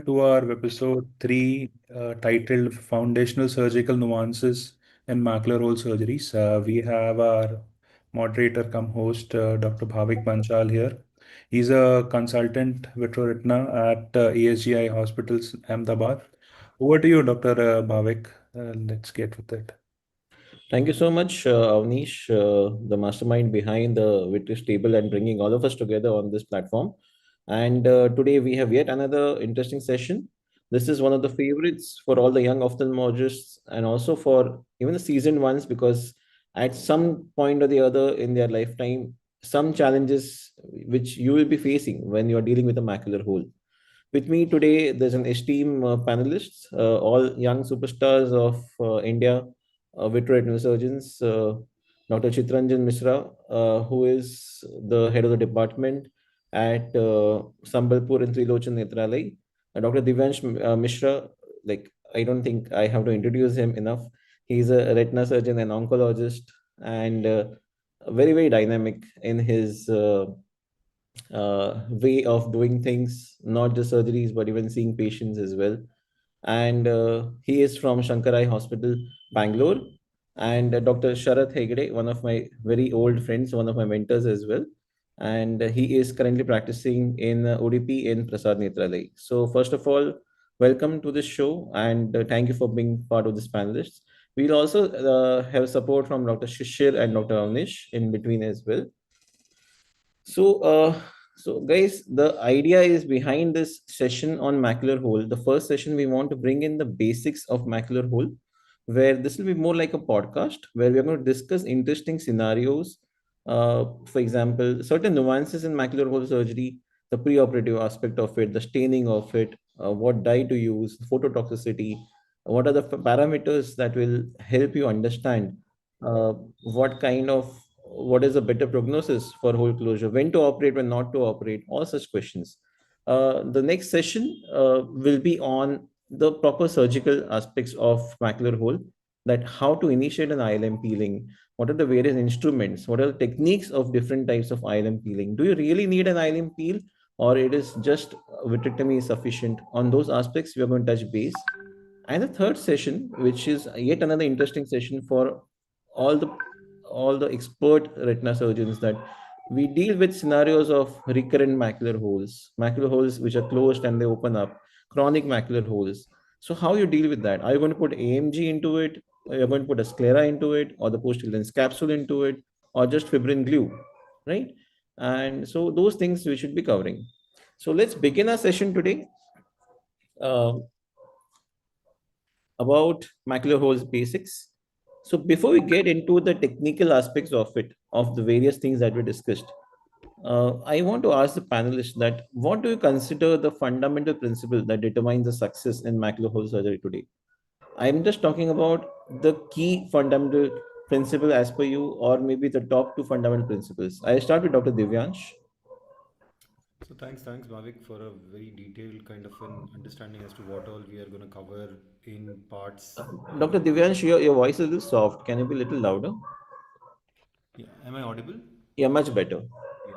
To our episode 3 titled Foundational Surgical Nuances in Macular Hole Surgeries. We have our moderator come host, Dr. Bhavik Panchal here. He's a consultant vitreoretina at ASGI Hospitals, Ahmedabad. Over to you, Dr. Bhavik. Let's get with it. Thank you so much, Avnish, the mastermind behind the Vitreous Table and bringing all of us together on this platform. And today we have yet another interesting session. This is one of the favorites for all the young ophthalmologists and also for even the seasoned ones, because at some point or the other in their lifetime, some challenges which you will be facing when you're dealing with a macular hole. With me today, there's an esteemed panelists, all young superstars of India, vitreoretinal surgeons, Dr. Chitranjan Mishra, who is the head of the department at Sambalpur and Trilochan Netralai, Dr. Divyansh Mishra. Like, I don't think I have to introduce him enough. He's a retina surgeon and oncologist, and very, very dynamic in his way of doing things, not just surgeries, but even seeing patients as well. And he is from Shankarai Hospital, Bangalore. And Dr. Sharath Hegde, one of my very old friends, one of my mentors as well. And he is currently practicing in ODP in Prasad Netralai. So, first of all, welcome to this show and thank you for being part of this panelists. We'll also have support from Dr. Shishir and Dr. Avnish in between as well. So guys, the idea is behind this session on macular hole. The first session we want to bring in the basics of macular hole, where this will be more like a podcast where we are going to discuss interesting scenarios. For example, certain nuances in macular hole surgery, the preoperative aspect of it, the staining of it, what dye to use, phototoxicity, what are the parameters that will help you understand uh, what kind of what is a better prognosis for hole closure, when to operate, when not to operate, all such questions. The next session will be on the proper surgical aspects of macular hole, that how to initiate an ILM peeling, what are the various instruments, what are the techniques of different types of ILM peeling. Do you really need an ILM peel, or it is just vitrectomy is sufficient? On those aspects, we are going to touch base. And the third session, which is yet another interesting session for all the all the expert retina surgeons, that we deal with scenarios of recurrent macular holes which are closed and they open up, chronic macular holes. So how you deal with that? Are you going to put AMG into it? Are you going to put a sclera into it, or the postal lens capsule into it, or just fibrin glue, right? And so those things we should be covering. So let's begin our session today. Uh, about macular holes basics. So before we get into the technical aspects of it, of the various things that we discussed, I want to ask the panelists that what do you consider the fundamental principle that determines the success in macular hole surgery today? I'm just talking about the key fundamental principle as per you, or maybe the top two fundamental principles. I start with Dr. Divyansh. So thanks, Bhavik, for a very detailed kind of an understanding as to what all we are going to cover in parts. Dr. Divyansh, your voice is a little soft. Can you be a little louder? Yeah, am I audible? Yeah, much better. Yeah.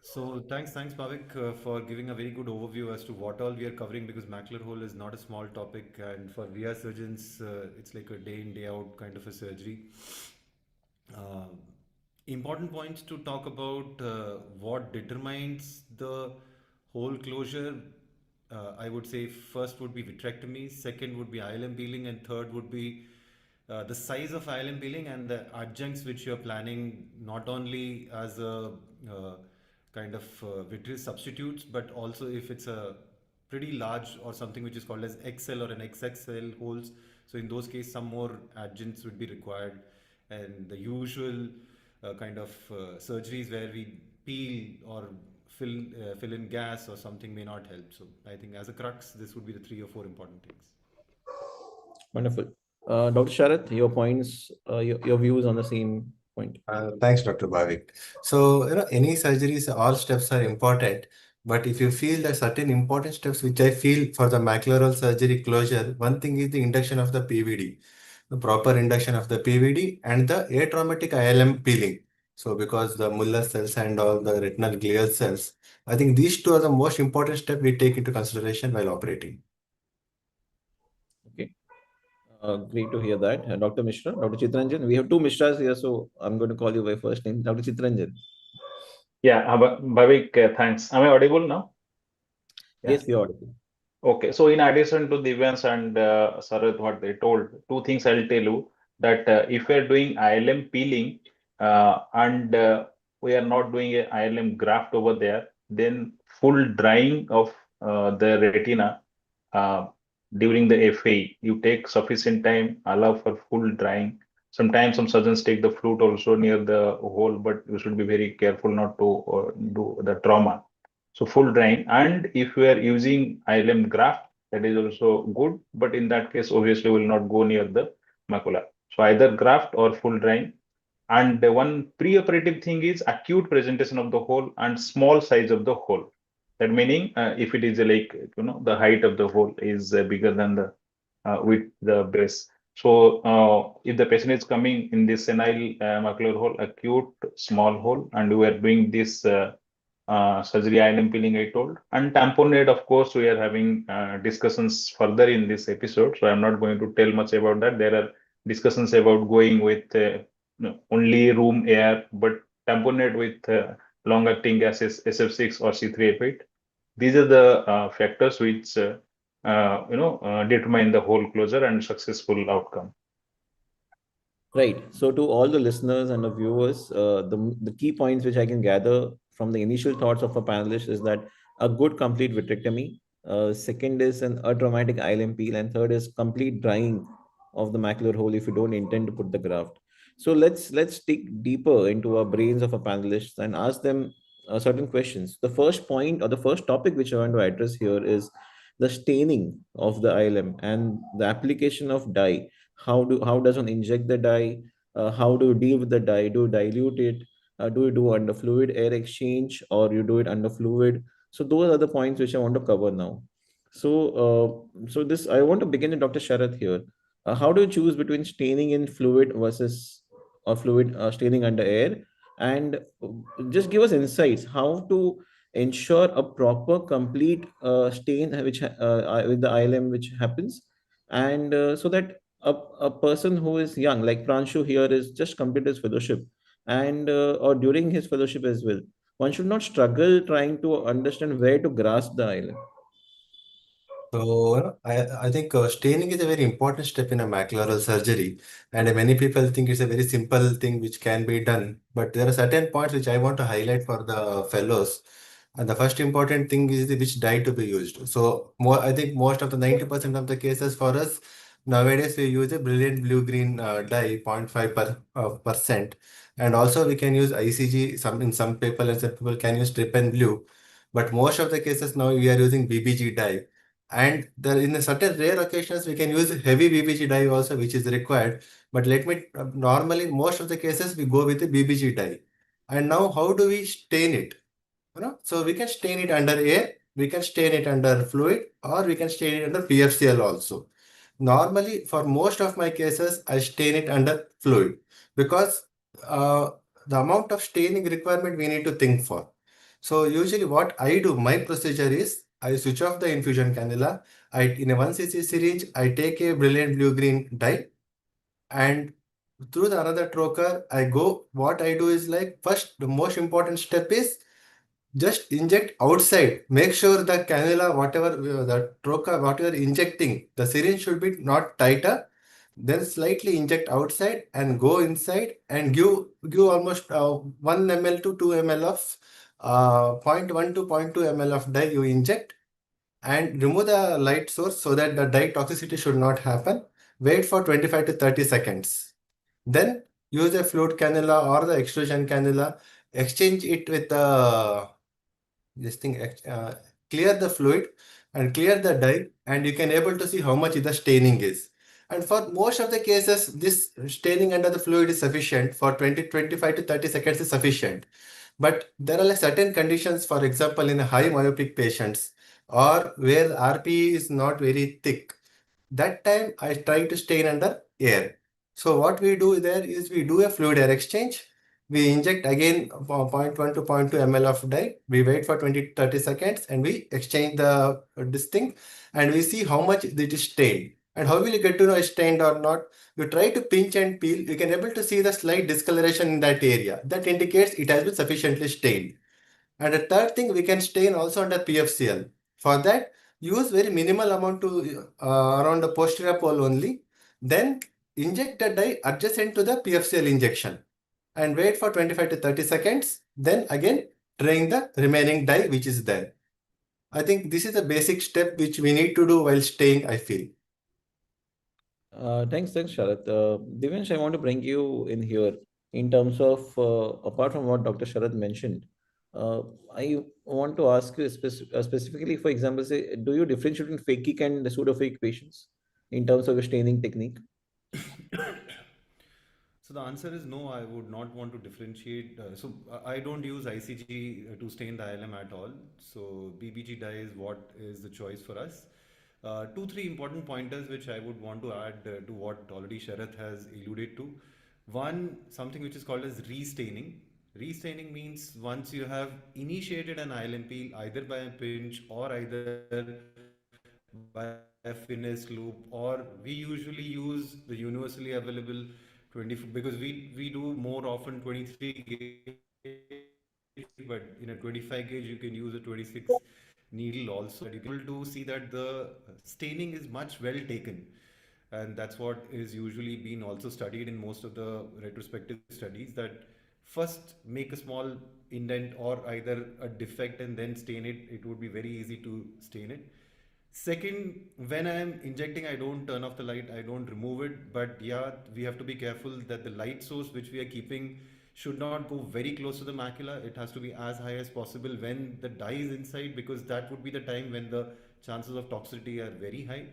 So thanks, Bhavik, for giving a very good overview as to what all we are covering, because macular hole is not a small topic, and for VR surgeons, it's like a day in day out kind of a surgery. Uh, Important points to talk about what determines the hole closure. I would say first would be vitrectomy, second would be ILM peeling, and third would be the size of ILM peeling and the adjuncts which you're planning, not only as a kind of vitreous substitutes, but also if it's a pretty large or something which is called as XL or an XXL holes. So in those cases, some more adjuncts would be required, and the usual kind of surgeries where we peel or fill in gas or something may not help. So I think as a crux, this would be the 3 or 4 important things. Wonderful. Dr. Sharath, your points, your views on the same point. Thanks, Dr. Bhavik. So, any surgeries, all steps are important. But if you feel that certain important steps, which I feel for the macular surgery closure, one thing is the induction of the PVD, the proper induction of the PVD and the atraumatic ILM peeling. So because the Muller cells and all the retinal glial cells, I think these two are the most important step we take into consideration while operating. Okay. Great to hear that. Dr. Mishra, Dr. Chitranjan. We have two Mishras here, so I'm going to call you by first name. Dr. Chitranjan. Yeah, Bhavik, thanks. Am I audible now? Yeah. Yes, you're audible. Okay. So in addition to Divyansh and Sarath, what they told, two things I'll tell you that if we are doing ILM peeling and we are not doing a ILM graft over there, then full drying of the retina uh, during the FA, you take sufficient time, allow for full drying. Sometimes some surgeons take the flute also near the hole, but you should be very careful not to do the trauma. So full drying, and if you are using ILM graft, that is also good, but in that case, obviously will not go near the macula. So either graft or full drying. And the one pre-operative thing is acute presentation of the hole and small size of the hole. That meaning, if it is like the height of the hole is bigger than the width the base. So if the patient is coming in this senile macular hole, acute small hole, and we are doing this surgery ILM peeling I told, and tamponade, of course, we are having discussions further in this episode. So I'm not going to tell much about that. There are discussions about going with only room air, but tamponade with long-acting gases SF6 or C3F8. These are the factors which determine the hole closure and successful outcome. Right. So, to all the listeners and the viewers, the key points which I can gather from the initial thoughts of a panelist is that a good complete vitrectomy, second is an atraumatic ILM peel, and third is complete drying of the macular hole if you don't intend to put the graft. So let's dig deeper into our brains of a panelists and ask them certain questions. The first point or the first topic which I want to address here is the staining of the ILM and the application of dye. How does one inject the dye? How do you deal with the dye? Do you dilute it? Do you do under fluid air exchange, or you do it under fluid? So those are the points which I want to cover now. So this I want to begin with Dr. Sharath here. How do you choose between staining in fluid versus or fluid staining under air? And just give us insights how to ensure a proper complete stain with the ILM which happens, and so that a person who is young, like Pranshu here, is just completed his fellowship, and or during his fellowship as well, one should not struggle trying to understand where to grasp the island. So, I think staining is a very important step in a macular surgery, and many people think it's a very simple thing which can be done. But there are certain points which I want to highlight for the fellows. And the first important thing is which dye to be used. So, I think most of the 90% of the cases for us nowadays we use a brilliant blue-green dye, 0.5 percent, and also we can use ICG. In some people and some people can use strip and blue, but most of the cases now we are using BBG dye, and there in a certain rare occasions we can use heavy BBG dye also, which is required. But let me normally most of the cases we go with the BBG dye. And now how do we stain it? So we can stain it under air, we can stain it under fluid, or we can stain it under PFCL also. Normally, for most of my cases, I stain it under fluid because uh, the amount of staining requirement we need to think for. So usually what I do, my procedure is I switch off the infusion cannula. In a 1 cc syringe, I take a brilliant blue-green dye, and through the another trocar, I go. What I do is like first, the most important step is just inject outside. Make sure the cannula, whatever the trocar, whatever injecting, the syringe should be not tighter. Then slightly inject outside and go inside and give almost 1 ml to 2 ml of zero point 0.1 to zero point 0.2 ml of dye you inject, and remove the light source so that the dye toxicity should not happen. Wait for 25 to 30 seconds. Then use a fluid cannula or the extrusion cannula. Exchange it with the this thing. Clear the fluid and clear the dye, and you can able to see how much the staining is. And for most of the cases, this staining under the fluid is sufficient. For 25 to 30 seconds is sufficient. But there are like certain conditions, for example, in high myopic patients or where RP is not very thick. That time I try to stain under air. So what we do there is we do a fluid air exchange. We inject again zero point 0.1 to zero point 0.2 ml of dye. We wait for 20 to 30 seconds and we exchange this thing and we see how much it is stained. And how will you get to know it's stained or not? You try to pinch and peel, you can able to see the slight discoloration in that area. That indicates it has been sufficiently stained. And the third thing, we can stain also under PFCL. For that, use very minimal amount to around the posterior pole only. Then inject the dye adjacent to the PFCL injection and wait for 25 to 30 seconds. Then again, drain the remaining dye which is there. I think this is a basic step which we need to do while staying, I feel. Thanks, Sharath. Divyansh, I want to bring you in here in terms of, apart from what Dr. Sharath mentioned, uh, I want to ask you specifically, for example, say, do you differentiate between phakic and the pseudophakic patients in terms of your staining technique? So the answer is no, I would not want to differentiate. I don't use ICG to stain the ILM at all. So BBG dye is what is the choice for us. Two, three important pointers which I would want to add to what already Sharath has alluded to. One, something which is called as restaining. Restaining means once you have initiated an ILM peel either by a pinch or either by a finesse loop, or we usually use the universally available 20, because we do more often 23 gauge, but in a 25 gauge you can use a 26 needle also, and you can able to see that the staining is much well taken, and that's what is usually been also studied in most of the retrospective studies, that first make a small indent or either a defect and then stain it. It would be very easy to stain it. Second, when I am injecting, I don't turn off the light, I don't remove it. But yeah, we have to be careful that the light source which we are keeping should not go very close to the macula. It has to be as high as possible when the dye is inside, because that would be the time when the chances of toxicity are very high.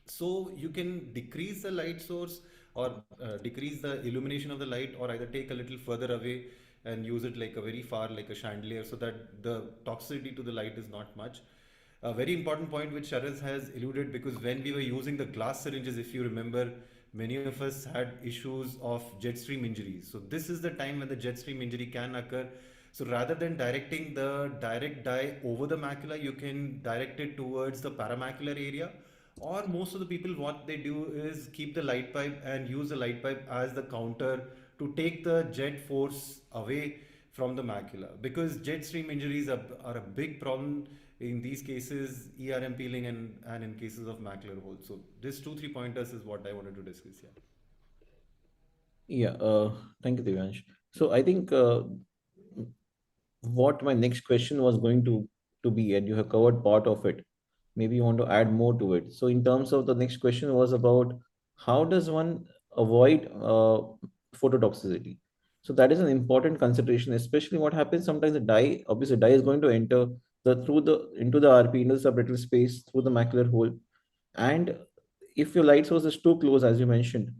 So you can decrease the light source or decrease the illumination of the light, or either take a little further away and use it like a very far, like a chandelier, so that the toxicity to the light is not much. A very important point which Sharaz has alluded, because when we were using the glass syringes, if you remember, many of us had issues of jet stream injuries. So this is the time when the jet stream injury can occur. So rather than directing the direct dye over the macula, you can direct it towards the paramacular area. Or most of the people, what they do is keep the light pipe and use the light pipe as the counter to take the jet force away from the macula, because jet stream injuries are a big problem in these cases, ERM peeling, and in cases of macular hole. So this two, three pointers is what I wanted to discuss here. Yeah, thank you, Divyansh. So I think what my next question was going to be, and you have covered part of it. Maybe you want to add more to it. So in terms of the next question was about how does one avoid phototoxicity? So that is an important consideration, especially what happens sometimes the dye, obviously dye is going to enter the through the into the RP, into the subretinal space, through the macular hole. And if your light source is too close, as you mentioned,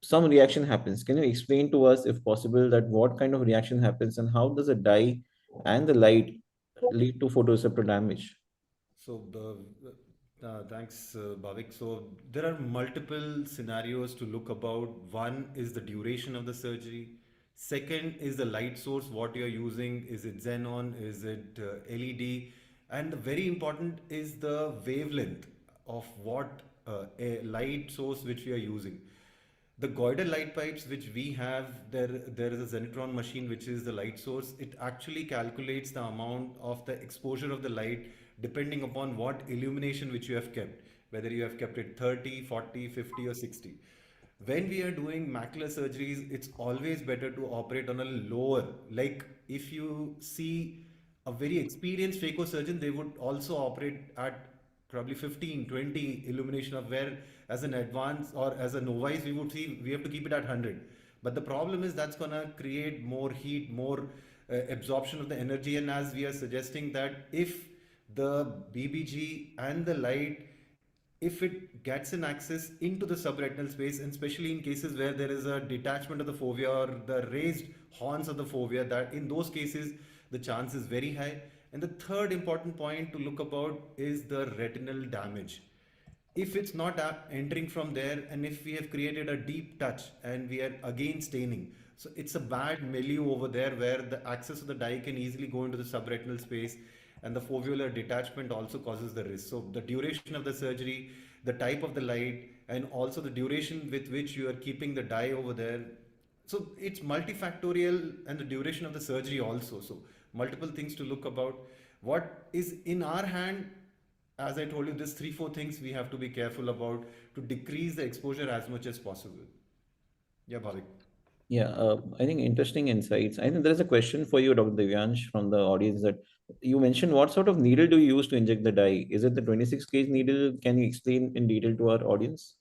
some reaction happens. Can you explain to us, if possible, that what kind of reaction happens and how does the dye and the light lead to photoreceptor damage? So thanks, Bhavik. So there are multiple scenarios to look about. One is the duration of the surgery. Second is the light source, what you are using. Is it xenon? Is it LED? And the very important is the wavelength of what a light source which we are using. The goiter light pipes which we have, there is a zenitron machine which is the light source. It actually calculates the amount of the exposure of the light depending upon what illumination which you have kept, whether you have kept it 30, 40, 50 or 60. When we are doing macular surgeries, it's always better to operate on a lower, like if you see a very experienced phaco surgeon, they would also operate at probably 15, 20 illumination, of where as an advanced or as a novice we would see we have to keep it at 100. But the problem is that's going to create more heat, more absorption of the energy. And as we are suggesting that if the BBG and the light, if it gets an access into the subretinal space, and especially in cases where there is a detachment of the fovea or the raised horns of the fovea, that in those cases the chance is very high. And the third important point to look about is the retinal damage. If it's not entering from there, and if we have created a deep touch and we are again staining, So it's a bad milieu over there where the access of the dye can easily go into the subretinal space, and the foveolar detachment also causes the risk. So the duration of the surgery, the type of the light, and also the duration with which you are keeping the dye over there. So it's multifactorial, and the duration of the surgery also. So multiple things to look about. What is in our hand, as I told you, this three, four things we have to be careful about to decrease the exposure as much as possible. Yeah, Bhavik. Yeah, I think interesting insights. I think there is a question for you, Dr. Divyansh, from the audience that you mentioned. What sort of needle do you use to inject the dye? Is it the 26 gauge needle? Can you explain in detail to our audience?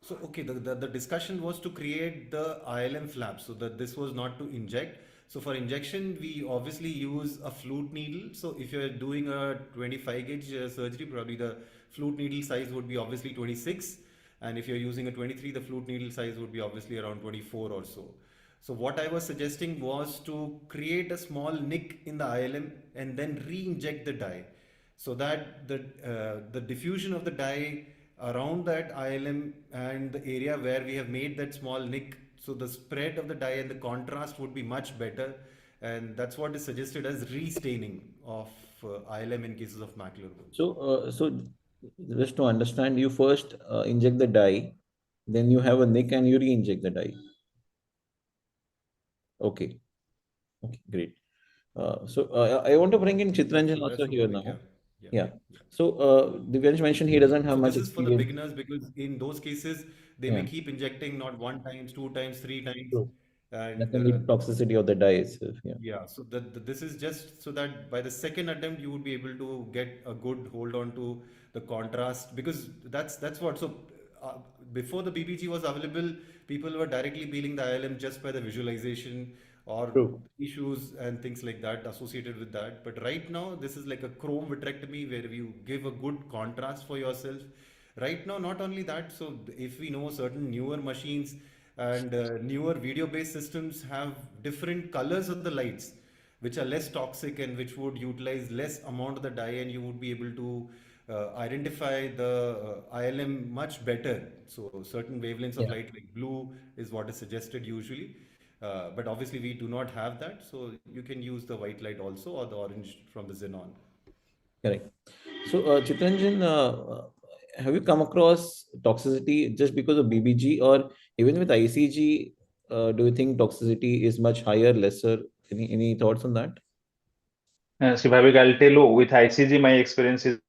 So, okay, the discussion was to create the ILM flap, so that this was not to inject. So for injection, we obviously use a flute needle. So if you're doing a 25 gauge surgery, probably the flute needle size would be obviously 26. And if you're using a 23, the flute needle size would be obviously around 24 or so. So what I was suggesting was to create a small nick in the ILM and then re-inject the dye, so that the diffusion of the dye around that ILM and the area where we have made that small nick, so the spread of the dye and the contrast would be much better, and that's what is suggested as restaining of ILM in cases of macular hole. So just to understand, you first inject the dye, then you have a nick and you re-inject the dye. Okay. Okay, great. I want to bring in Chitranjan That's also so here Bhavik, yeah. now. Yeah. Yeah. Yeah. So Divyansh mentioned he doesn't have So much this is for the experience. beginners, because in those cases they Yeah, may keep injecting not one times, two times, three times, true. That and can lead to toxicity of the dye itself. Yeah. yeah. So this is just so that by the second attempt you would be able to get a good hold on to the contrast, because that's what. So uh, before the BBG was available, people were directly peeling the ILM just by the visualization or True. issues and things like that associated with that. But right now, this is like a chrome vitrectomy where you give a good contrast for yourself. Right now, not only that, so if we know certain newer machines and newer video based systems have different colors of the lights, which are less toxic and which would utilize less amount of the dye, and you would be able to identify the ILM much better. So certain wavelengths of Yeah, light like blue is what is suggested usually. But obviously we do not have that, so you can use the white light also, or the orange from the xenon. correct. So Chitranjan, have you come across toxicity just because of BBG, or even with ICG? Do you think toxicity is much higher, lesser? Any thoughts on that? So Bhavik, I'll tell you, with ICG, my experience is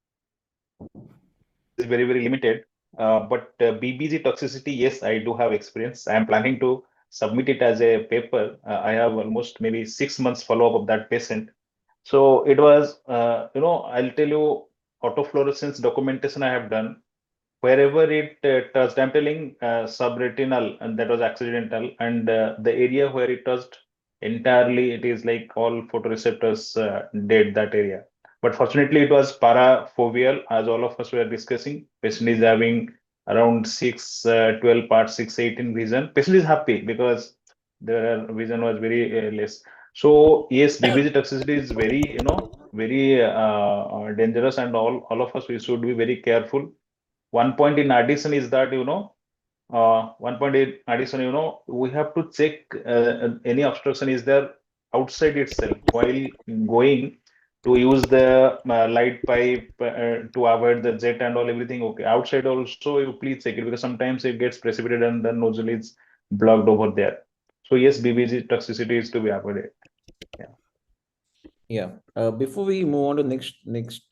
very, very limited. But BBG toxicity, yes, I do have experience. I am planning to submit it as a paper. I have almost maybe 6 months follow-up of that patient. So it was, I'll tell you, autofluorescence documentation I have done. Wherever it touched, I'm telling subretinal, and that was accidental, and the area where it touched entirely, it is like all photoreceptors dead that area. But fortunately, it was parafoveal, as all of us were discussing. Patient is having around 12 parts, 618 vision. Patient is happy because the vision was very less. So yes, BBG toxicity is very, very dangerous, and all of us, we should be very careful. One point in addition is that, one point in addition, we have to check any obstruction is there outside itself while going to use the light pipe to avoid the jet and all everything. Okay, outside also you please check it, because sometimes it gets precipitated and the nozzle is blocked over there. So yes, BBG toxicity is to be avoided. Yeah. Yeah. Before we move on to next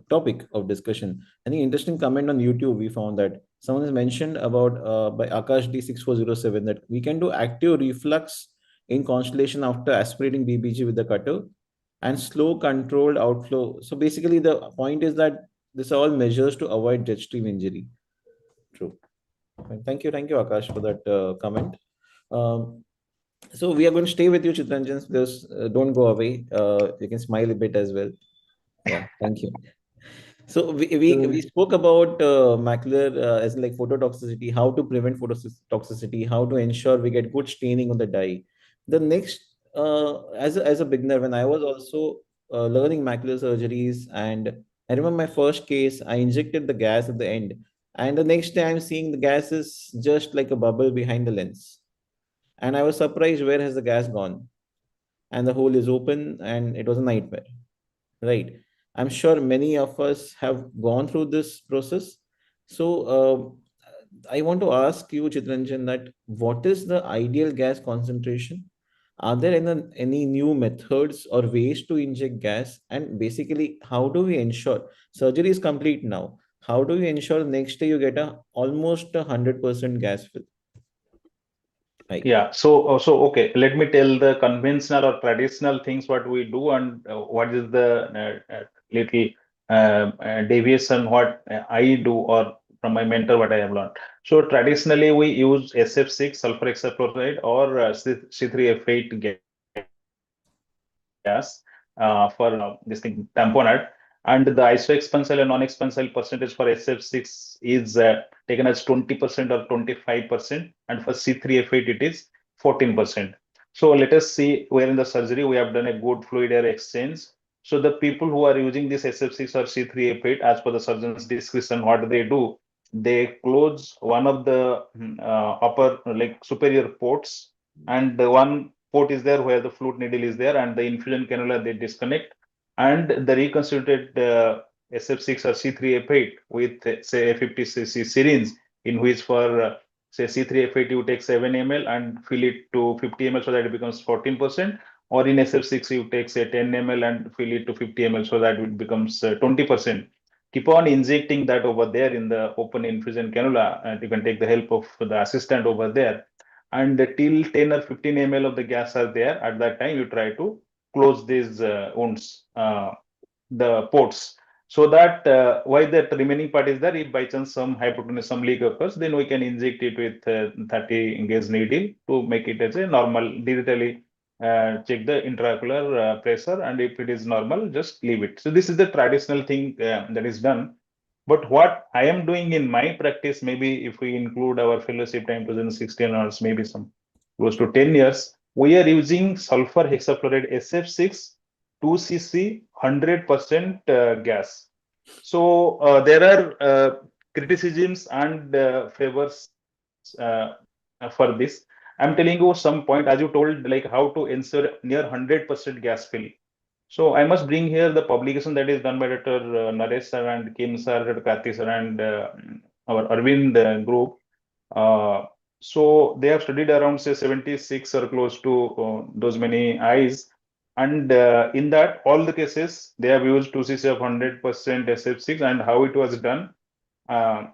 topic of discussion, I think interesting comment on YouTube we found that someone has mentioned about by Akash D6407 that we can do active reflux in constellation after aspirating BBG with the cutter and slow controlled outflow. So basically, the point is that this are all measures to avoid jet stream injury. True. Fine. Thank you, Akash, for that comment. Um, so we are going to stay with you, Chitranjan. Just don't go away. You can smile a bit as well. Yeah, thank you. So we spoke about macular as in like phototoxicity, how to prevent phototoxicity, how to ensure we get good staining on the dye. The next, as a beginner, when I was also learning macular surgeries, and I remember my first case, I injected the gas at the end, and the next day I'm seeing the gas is just like a bubble behind the lens, And I was surprised, where has the gas gone? And the hole is open, and it was a nightmare, right? I'm sure many of us have gone through this process. So I want to ask you, Chitranjan, that what is the ideal gas concentration? Are there any new methods or ways to inject gas? And basically, how do we ensure surgery is complete now? How do we ensure next day you get a almost 100% gas fill? Right. Yeah, so okay, let me tell the conventional or traditional things what we do, and what is the little deviation what I do, or from my mentor what I have learned. So traditionally we use SF6 sulfur hexafluoride or C3F8 gas for this thing tamponade, and the isoexpansile and non-expansile percentage for SF6 is taken as 20% or 25%, and for C3F8 it is 14%. So let us see, where in the surgery we have done a good fluid air exchange. So the people who are using this SF6 or C3F8, as per the surgeon's discretion, what they do, they close one of the upper, like superior ports, and the one port is there where the fluid needle is there, and the infusion cannula they disconnect, and the reconstituted SF6 or C3F8 with say a 50 cc syringe, in which for say C3F8 you take 7 ml and fill it to 50 ml so that it becomes 14%, or in SF6 you take say 10 ml and fill it to 50 ml so that it becomes 20%. Keep on injecting that over there in the open infusion cannula, and you can take the help of the assistant over there, and till 10 or 15 ml of the gas are there. At that time you try to close these wounds, the ports, so that why that remaining part is there, if by chance some hypotenuse, some leak occurs, then we can inject it with 30 gauge needle to make it as a normal, digitally check the intraocular pressure, and if it is normal, just leave it. So this is the traditional thing that is done. But what I am doing in my practice, maybe if we include our fellowship time 2016 or maybe some close to 10 years, we are using sulfur hexafluoride SF6 2cc 100% gas. So there are criticisms and favors for this. I'm telling you some point, as you told, like how to ensure near 100% gas fill. So I must bring here the publication that is done by Dr. Naresh sir and Kim sir, Dr. Karthi sir, and our Arvind group. So they have studied around say 76 or close to those many eyes, and in that all the cases they have used 2cc of 100% SF6, and how it was done. Uh,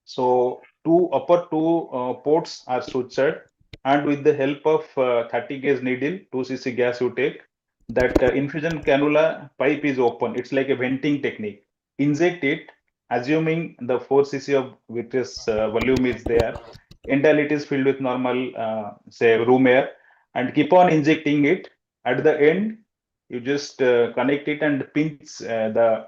so two ports are sutured, and with the help of 30 gauge needle, 2cc gas you take. That infusion cannula pipe is open. It's like a venting technique. Inject it, assuming the 4cc of vitreous volume is there. Entirely it is filled with normal, say, room air, and keep on injecting it. At the end, you just connect it and pinch the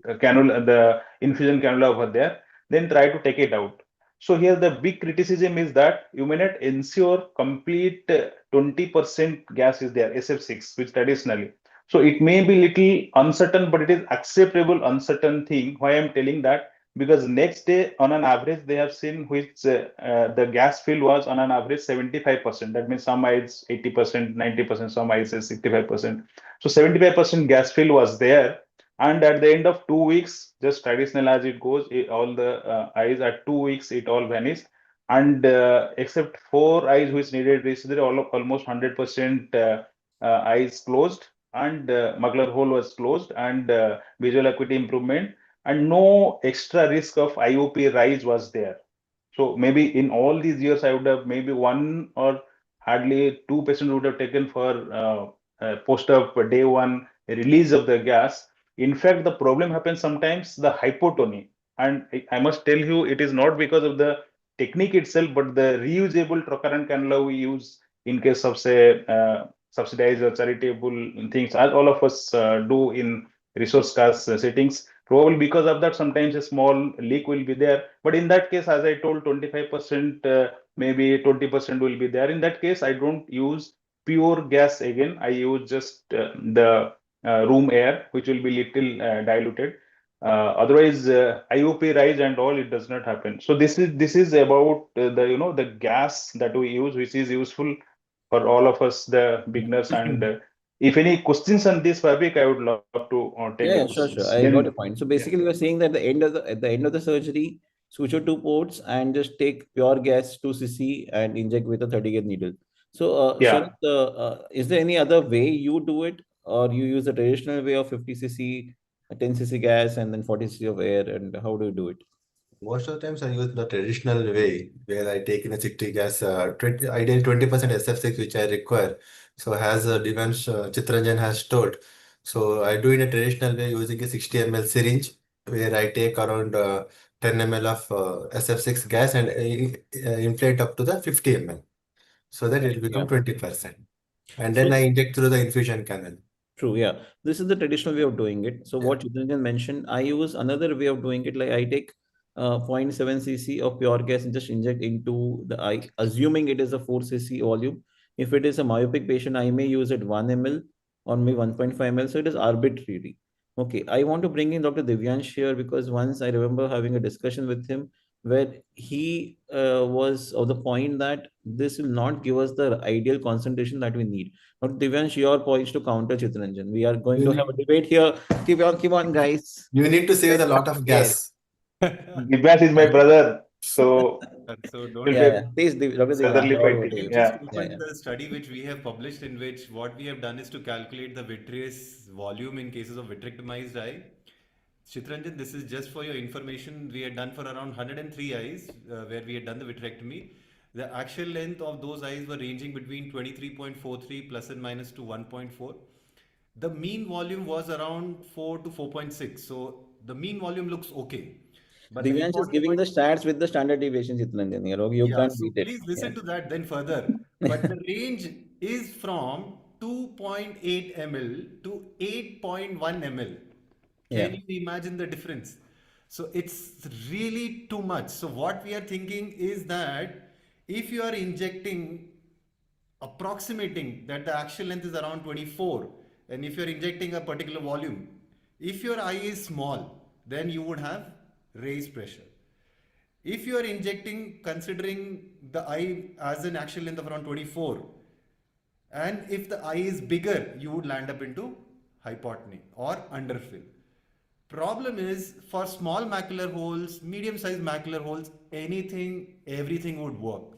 cannula, the infusion cannula over there, then try to take it out. So here the big criticism is that you may not ensure complete 20% gas is there, SF6, which traditionally. So it may be little uncertain, but it is acceptable uncertain thing. Why I'm telling that? Because next day on an average they have seen which the gas fill was on an average 75%. That means some eyes 80%, 90%, some eyes 65%. So 75% gas fill was there, and at the end of 2 weeks, just traditional as it goes, all the eyes at 2 weeks it all vanished, and except 4 eyes which needed resurgery, almost 100% eyes closed, and macular hole was closed, and visual acuity improvement, and no extra risk of IOP rise was there. So maybe in all these years, I would have maybe one or hardly two patients would have taken for post of day one release of the gas. In fact, the problem happens sometimes the hypotony, and I must tell you, it is not because of the technique itself, but the reusable trocurrent cannula we use in case of say subsidized or charitable things, as all of us do in resource class settings. Probably because of that, sometimes a small leak will be there. But in that case, as I told, 25%, maybe 20% will be there. In that case, I don't use pure gas again. I use just the room air, which will be little diluted. Otherwise, IOP rise and all, it does not happen. So this is about the gas that we use, which is useful for all of us, the beginners. And if any questions on this topic, I would love to take the Yeah, questions. sure. I got Then, a point. So basically, we're saying that at the end of the surgery, suture two ports and just take pure gas 2 cc and inject with a 30 gauge needle. So, yeah. Sharat, is there any other way you do it, or you use the traditional way of 50 cc, 10 cc gas, and then 40 cc of air, and how do you do it? Most of the times I use the traditional way where I take in a citric gas, 20, ideally 20% SF6, which I require. So as Divans Chitranjan has told, so I do in a traditional way using a 60 ml syringe where I take around 10 ml of SF6 gas and inflate up to the 50 ml so that it will Yeah. become 20%. And then I So inject through the infusion canal. true, yeah. This is the traditional way of doing it. So Yeah. what Chitranjan mentioned, I use another way of doing it. Like I take 0.7 cc of pure gas and just inject into the eye, assuming it is a 4 cc volume. If it is a myopic patient, I may use it 1 ml or maybe 1.5 ml. So it is arbitrary. Okay, I want to bring in Dr. Divyansh here because once I remember having a discussion with him where he was of the point that this will not give us the ideal concentration that we need. Now, Divyansh, your points to counter Chitranjan. We are going You to have a need, debate here. Keep on, guys. you need to save a lot of Yes. gas. Divyas is my brother, so So it will don't be Yeah, a yeah. Please, Dr. Divyansh, brotherly all Can over fighting. to you you. just Yeah. Yeah, yeah. open the study which we have published, in which what we have done is to calculate the vitreous volume in cases of vitrectomized eye? Chitranjan, this is just for your information. We had done for around 103 eyes where we had done the vitrectomy. The actual length of those eyes were ranging between 23.43 plus and minus to 1.4. The mean volume was around 4 to 4.6. So the mean volume looks okay. But the Divyansh is important giving point, the stats with the standard deviation, Chitranjan. You know, you yeah, can't so beat it. please Yeah. listen to that then further. But the range is from 2.8 ml to 8.1 ml. Yeah. Can you imagine the difference? So it's really too much. So what we are thinking is that if you are injecting, approximating that the actual length is around 24, and if you're injecting a particular volume, if your eye is small, then you would have raised pressure. If you are injecting considering the eye as an actual length of around 24, and if the eye is bigger, you would land up into hypotony or underfill. Problem is for small macular holes, medium sized macular holes, anything, everything would work.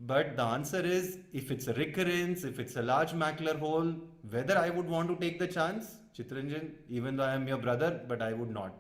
But the answer is if it's a recurrence, if it's a large macular hole, whether I would want to take the chance, Chitranjan, even though I am your brother, but I would not.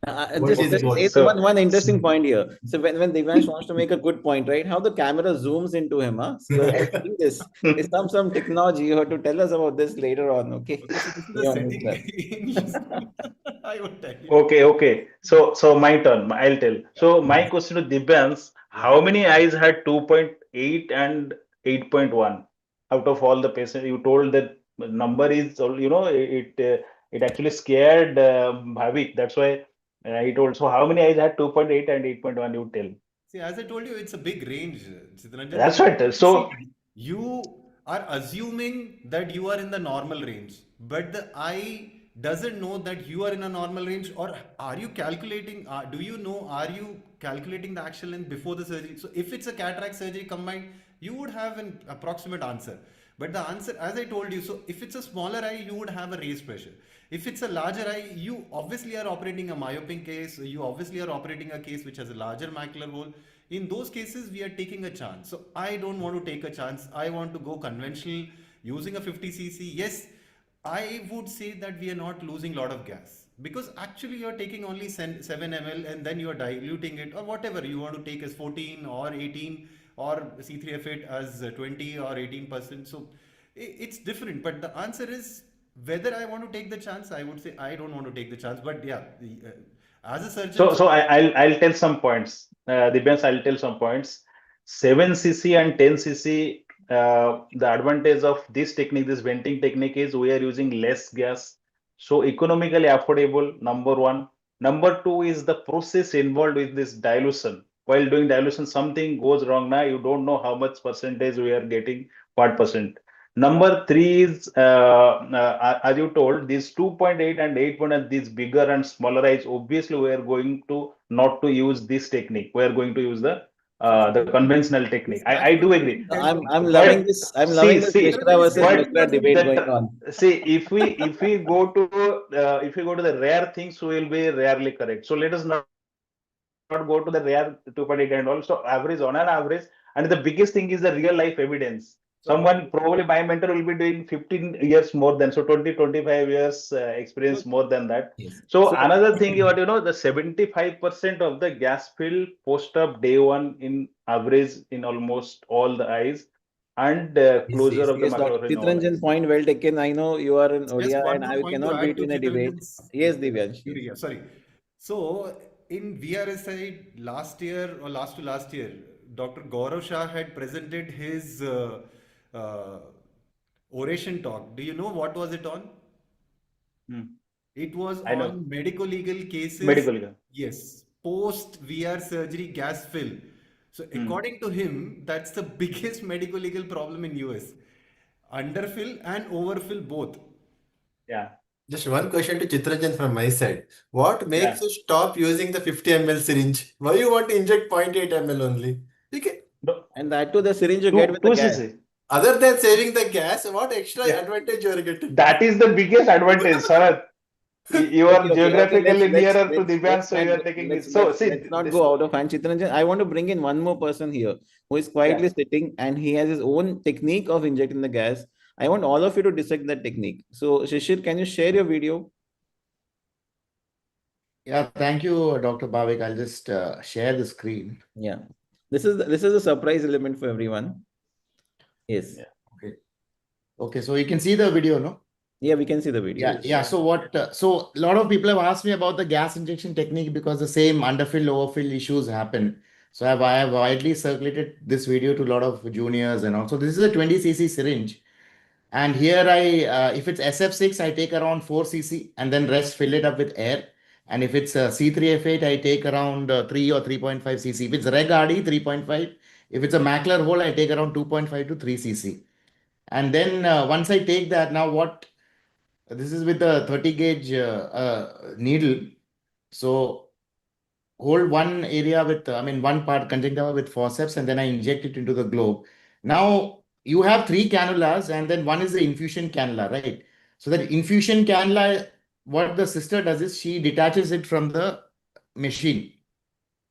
What Just is Okay. say both? So one interesting point here. So when Divyansh wants to make a good point, right? How the camera zooms into him, huh? So I've seen this. There's some technology. You have to tell us about this later on, okay? Okay, so this is a Yeah, on this setting class. in I would tell you. okay. So my turn. I'll tell. So my question to Divyans, how many eyes had 2.8 and 8.1 out of all the patients? You told that number is, it actually scared Bhavik. That's why he told. So how many eyes had 2.8 and 8.1? You tell. See, as I told you, it's a big range, Chitranjan. That's The right. see, So you are assuming that you are in the normal range, but the eye doesn't know that you are in a normal range. Or are you calculating? Do you know? Are you calculating the actual length before the surgery? So, if it's a cataract surgery combined, you would have an approximate answer. But the answer, as I told you, so if it's a smaller eye, you would have a raised pressure. If it's a larger eye, you obviously are operating a myopic case. You obviously are operating a case which has a larger macular hole. In those cases, we are taking a chance. So I don't want to take a chance. I want to go conventional using a 50 cc. Yes, I would say that we are not losing a lot of gas because actually you're taking only 7 ml and then you're diluting it or whatever you want to take as 14 or 18 or C3F8 as 20 or 18%. So it's different. But the answer is whether I want to take the chance, I would say I don't want to take the chance. But yeah, as a surgeon, So I'll tell some points. Divyans, I'll tell some points. 7 cc and 10 cc. The advantage of this technique, this venting technique, is we are using less gas, so economically affordable. Number one. Number two is the process involved with this dilution. While doing dilution, something goes wrong. Now you don't know how much percentage we are getting, what percent. Number three is, as you told, these 2.8 and 8.1, these bigger and smaller eyes, obviously we are going to not to use this technique. We are going to use the conventional technique. I That's do what I agree. didn't tell you. I'm loving But this. I'm see, loving this see, Mishra Chittaranjan is versus saying but Mishra debate conventional. going that on. see, if we go to the rare things, we will be rarely correct. So let us not go to the rare 2.8 and all. So average, on an average, and the biggest thing is the real life evidence. Someone So, probably my mentor will be doing 15 years more than, so 20, 25 years experience so more than that. Yes. So So another thing, the 75% of the gas fill post up day one in average in almost all the eyes, and yes, closure yes, of the yes, Dr. macrophage in all Chitranjan, eyes. point well taken. I know you are in just Odia one and more I point to cannot beat add you to in a debate. Chittaranjan's Yes, Divyansh, yes. theory. Sorry. So in VRSI last year or last to last year, Dr. Gaurav Shah had presented his uh, oration talk. Do you know what was it on? Hmm. It was I know. on medical legal cases, Medical. yes, post VR surgery gas fill. So Hmm. according to him, that's the biggest medical legal problem in US. Underfill and overfill both. Yeah. Just one question to Chitrajan from my side. What makes Yeah. you stop using the 50 ml syringe? Why you want to inject 0.8 ml only? You can, No, And that too, the syringe you get two with the two gas. cc. other than saving the gas, what extra Yeah. advantage you are getting? That is the biggest advantage, Sarath. You Okay, are okay, okay. geographically nearer to Divyan, so you are taking this. So see Let's not this. go out of hand. Chitranjan, I want to bring in one more person here who is Yeah. quietly sitting and he has his own technique of injecting the gas. I want all of you to dissect that technique. So, Shishir, can you share your video? Yeah, thank you, Dr. Bhavik. I'll just share the screen. Yeah. This is a surprise element for everyone. Yes. Yeah. Okay. Okay, so you can see the video, no? Yeah, we can see the video. Yeah, Yes. yeah. So so a lot of people have asked me about the gas injection technique because the same underfill, overfill issues happen. So I have widely circulated this video to a lot of juniors and also this is a 20 cc syringe. And here if it's SF6, I take around 4 cc and then rest fill it up with air. And if it's C3F8, I take around 3 or 3.5 cc. If it's Reg RD, 3.5. If it's a macular hole, I take around 2.5 to 3 cc. And then once I take that, now what? This is with the 30 gauge needle. So hold one area with, one part conjunctiva with forceps, and then I inject it into the globe. Now you have three cannulas, and then one is the infusion cannula, right? So that infusion cannula, what the sister does is she detaches it from the machine.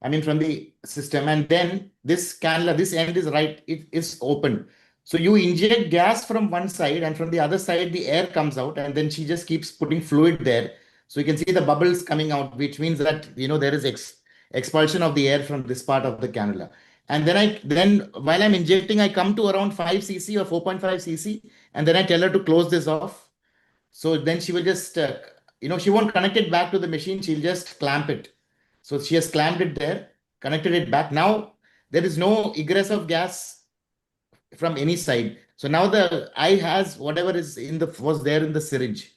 From the system, and then this cannula, this end is right, it is open. So you inject gas from one side, and from the other side, the air comes out, and then she just keeps putting fluid there. So you can see the bubbles coming out, which means that there is expulsion of the air from this part of the cannula. And then while I'm injecting, I come to around 5 cc or 4.5 cc, and then I tell her to close this off. So then she will just, she won't connect it back to the machine. She'll just clamp it. So she has clamped it there, connected it back. Now there is no egress of gas from any side. So now the eye has whatever is was there in the syringe.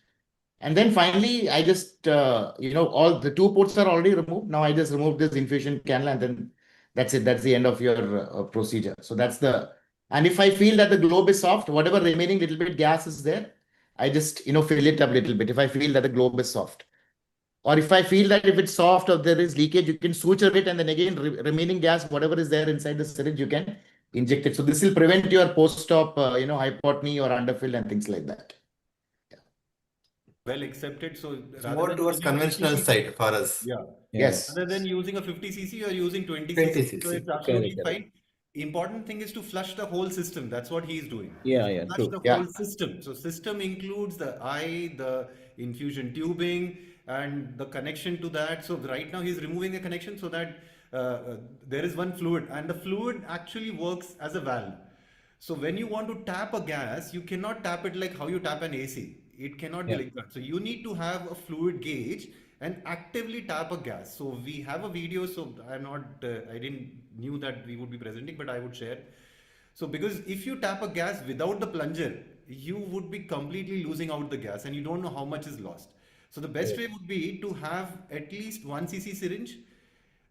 And then finally, I just, all the two ports are already removed. Now I just remove this infusion cannula and then that's it. That's the end of your procedure. So and if I feel that the globe is soft, whatever remaining little bit gas is there, I just, fill it up a little bit if I feel that the globe is soft. Or if I feel that if it's soft or there is leakage, you can suture it and then again remaining gas, whatever is there inside the syringe, you can inject it. So this will prevent your post-op, hypotony or underfill and things like that. Well accepted. So It's rather more than towards using 50 conventional cc, side for us. yeah, Yeah. Yes. rather than using a 50 cc, you are using 20 cc. 20 So cc. it's Correct, absolutely correct. fine. Important thing is to flush the whole system. That's what he's doing. Yeah, yeah, Flush true. the Yeah. whole system. So system includes the eye, the infusion tubing, and the connection to that. So right now he's removing the connection so that there is one fluid, and the fluid actually works as a valve. So when you want to tap a gas, you cannot tap it like how you tap an AC. It cannot be Yeah. like that. So you need to have a fluid gauge and actively tap a gas. So we have a video. So I didn't knew that we would be presenting, but I would share. So because if you tap a gas without the plunger, you would be completely losing out the gas and you don't know how much is lost. So the best way would be to have at least 1 cc syringe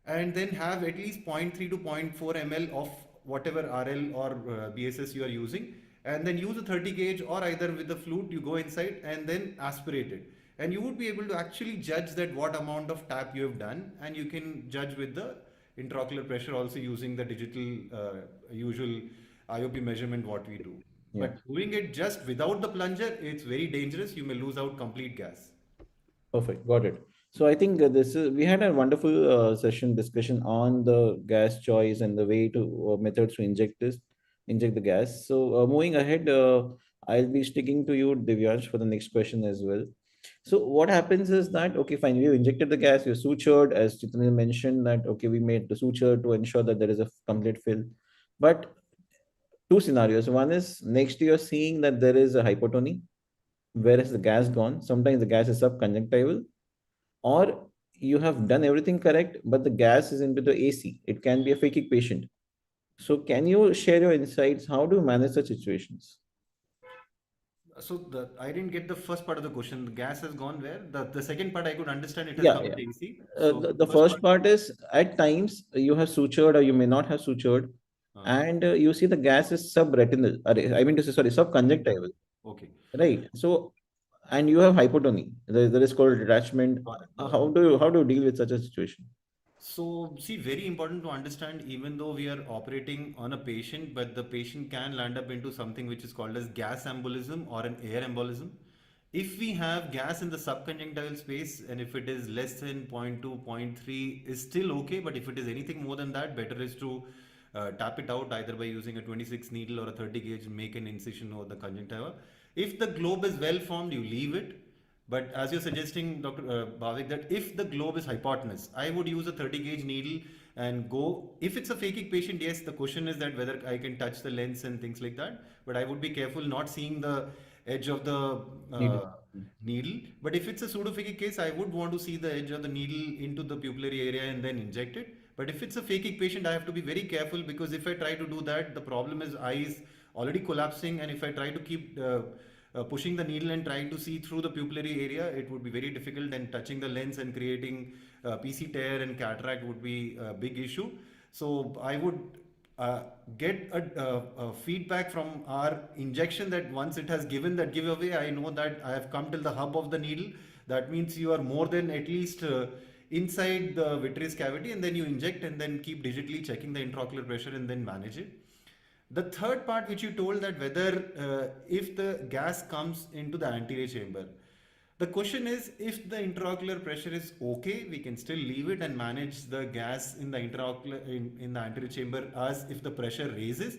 and then have at least zero point 0.3 to 0.4 ml of whatever RL or BSS you are using, and then use a 30 gauge, or either with the flute you go inside and then aspirate it, and you would be able to actually judge that what amount of tap you have done, and you can judge with the intraocular pressure also using the digital usual IOP measurement what we do. Yeah. But doing it just without the plunger, it's very dangerous. You may lose out complete gas. Perfect. Got it. So I think we had a wonderful session discussion on the gas choice and the way to methods to inject the gas. So moving ahead, I'll be sticking to you, Divyansh, for the next question as well. So what happens is that, okay, fine, you injected the gas, you sutured, as Chitanil mentioned that, okay, we made the suture to ensure that there is a complete fill. But two scenarios. One is next you're seeing that there is a hypotony, where has the gas gone? Sometimes the gas is subconjunctival, or you have done everything correct, but the gas is into the AC. It can be a phakic patient. So can you share your insights? How do you manage such situations? So I didn't get the first part of the question. The gas has gone where? The second part I could understand, it has Yeah, come yeah. with AC. So The first first part. part is at times you have sutured or you may not have sutured, and you see the gas is subretinal. I mean to say, sorry, subconjunctival, Okay. right? So, and you have hypotony. There is called detachment. How do you deal with such a situation? So, see, very important to understand, even though we are operating on a patient, but the patient can land up into something which is called as gas embolism or an air embolism. If we have gas in the subconjunctival space, and if it is less than zero point 0.2, zero point 0.3 is still okay, but if it is anything more than that, better is to tap it out either by using a 26 needle or a 30 gauge, make an incision over the conjunctiva. If the globe is well formed, you leave it. But as you're suggesting, Dr. Bhavik, that if the globe is hypotenuse, I would use a 30 gauge needle and go. If it's a phakic patient, yes, the question is that whether I can touch the lens and things like that. But I would be careful not seeing the edge of the Needle. needle. But if it's a pseudophakic case, I would want to see the edge of the needle into the pupillary area and then inject it. But if it's a phakic patient, I have to be very careful, because if I try to do that, the problem is eyes already collapsing, and if I try to keep pushing the needle and trying to see through the pupillary area, it would be very difficult, and touching the lens and creating PC tear and cataract would be a big issue. So I would get a feedback from our injection that once it has given that giveaway, I know that I have come till the hub of the needle. That means you are more than at least inside the vitreous cavity, and then you inject and then keep digitally checking the intraocular pressure and then manage it. The third part, which you told, that whether if the gas comes into the anterior chamber, the question is, if the intraocular pressure is okay, we can still leave it and manage the gas in the intraocular in the anterior chamber as if the pressure raises.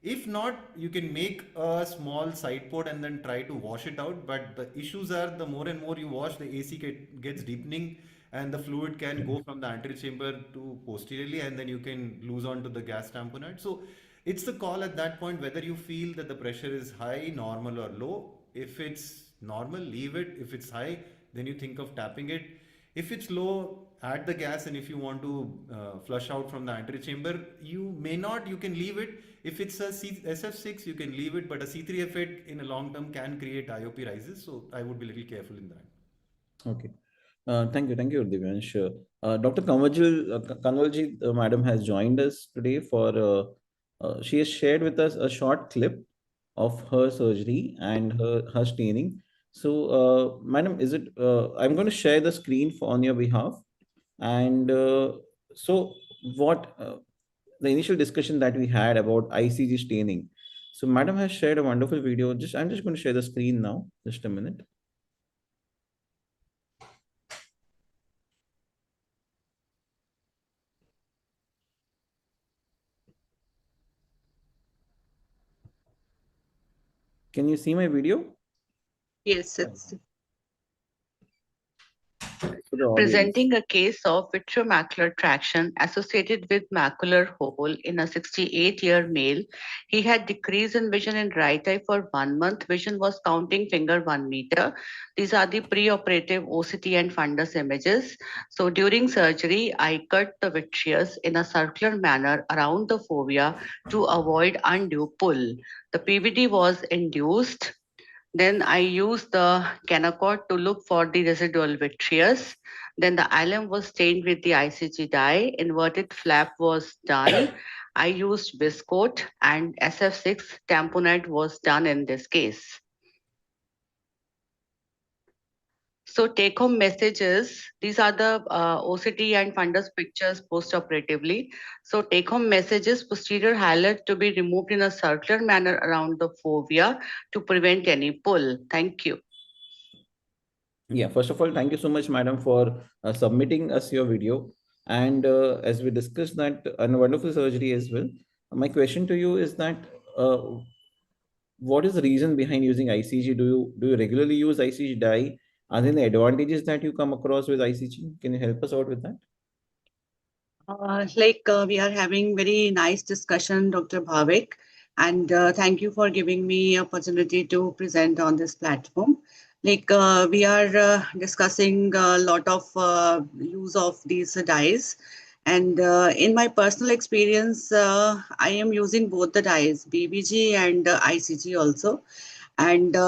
If not, you can make a small side port and then try to wash it out. But the issues are, the more and more you wash, the AC gets deepening, and the fluid can go from the anterior chamber to posteriorly, and then you can lose on to the gas tamponade. So it's the call at that point whether you feel that the pressure is high, normal, or low. If it's normal, leave it. If it's high, then you think of tapping it. If it's low, add the gas, and if you want to flush out from the anterior chamber, you may not, you can leave it. If it's a SF6, you can leave it, but a C3F8 in a long term can create IOP rises, so I would be a little careful in that. Okay. Thank you, Divyansh. Dr. Kanwalji, madam has joined us today she has shared with us a short clip of her surgery and her staining. So, madam, I'm going to share the screen on your behalf. And so the initial discussion that we had about ICG staining. So, madam has shared a wonderful video. I'm just going to share the screen now. Just a minute. Can you see my video? Yes, it's presenting a case of vitreomacular traction associated with macular hole in a 68-year male. He had decrease in vision in right eye for 1 month. Vision was counting finger 1 meter. These are the preoperative OCT and fundus images. So during surgery, I cut the vitreous in a circular manner around the fovea to avoid undue pull. The PVD was induced. Then I used the Canaccord to look for the residual vitreous. Then the ILM was stained with the ICG dye. Inverted flap was done. I used Viscoat and SF6 tamponade was done in this case. So take-home messages, these are the OCT and fundus pictures post-operatively. So take-home messages, posterior highlight to be removed in a circular manner around the fovea to prevent any pull. Thank you. Yeah, first of all, thank you so much, madam, for submitting us your video. And as we discussed that, a wonderful surgery as well. My question to you is that uh, what is the reason behind using ICG? Do you regularly use ICG dye? Are there any advantages that you come across with ICG? Can you help us out with that? We are having very nice discussion, Dr. Bhavik, and thank you for giving me opportunity to present on this platform. We are discussing a lot of use of these dyes, and in my personal experience, I am using both the dyes, BBG and ICG also. And we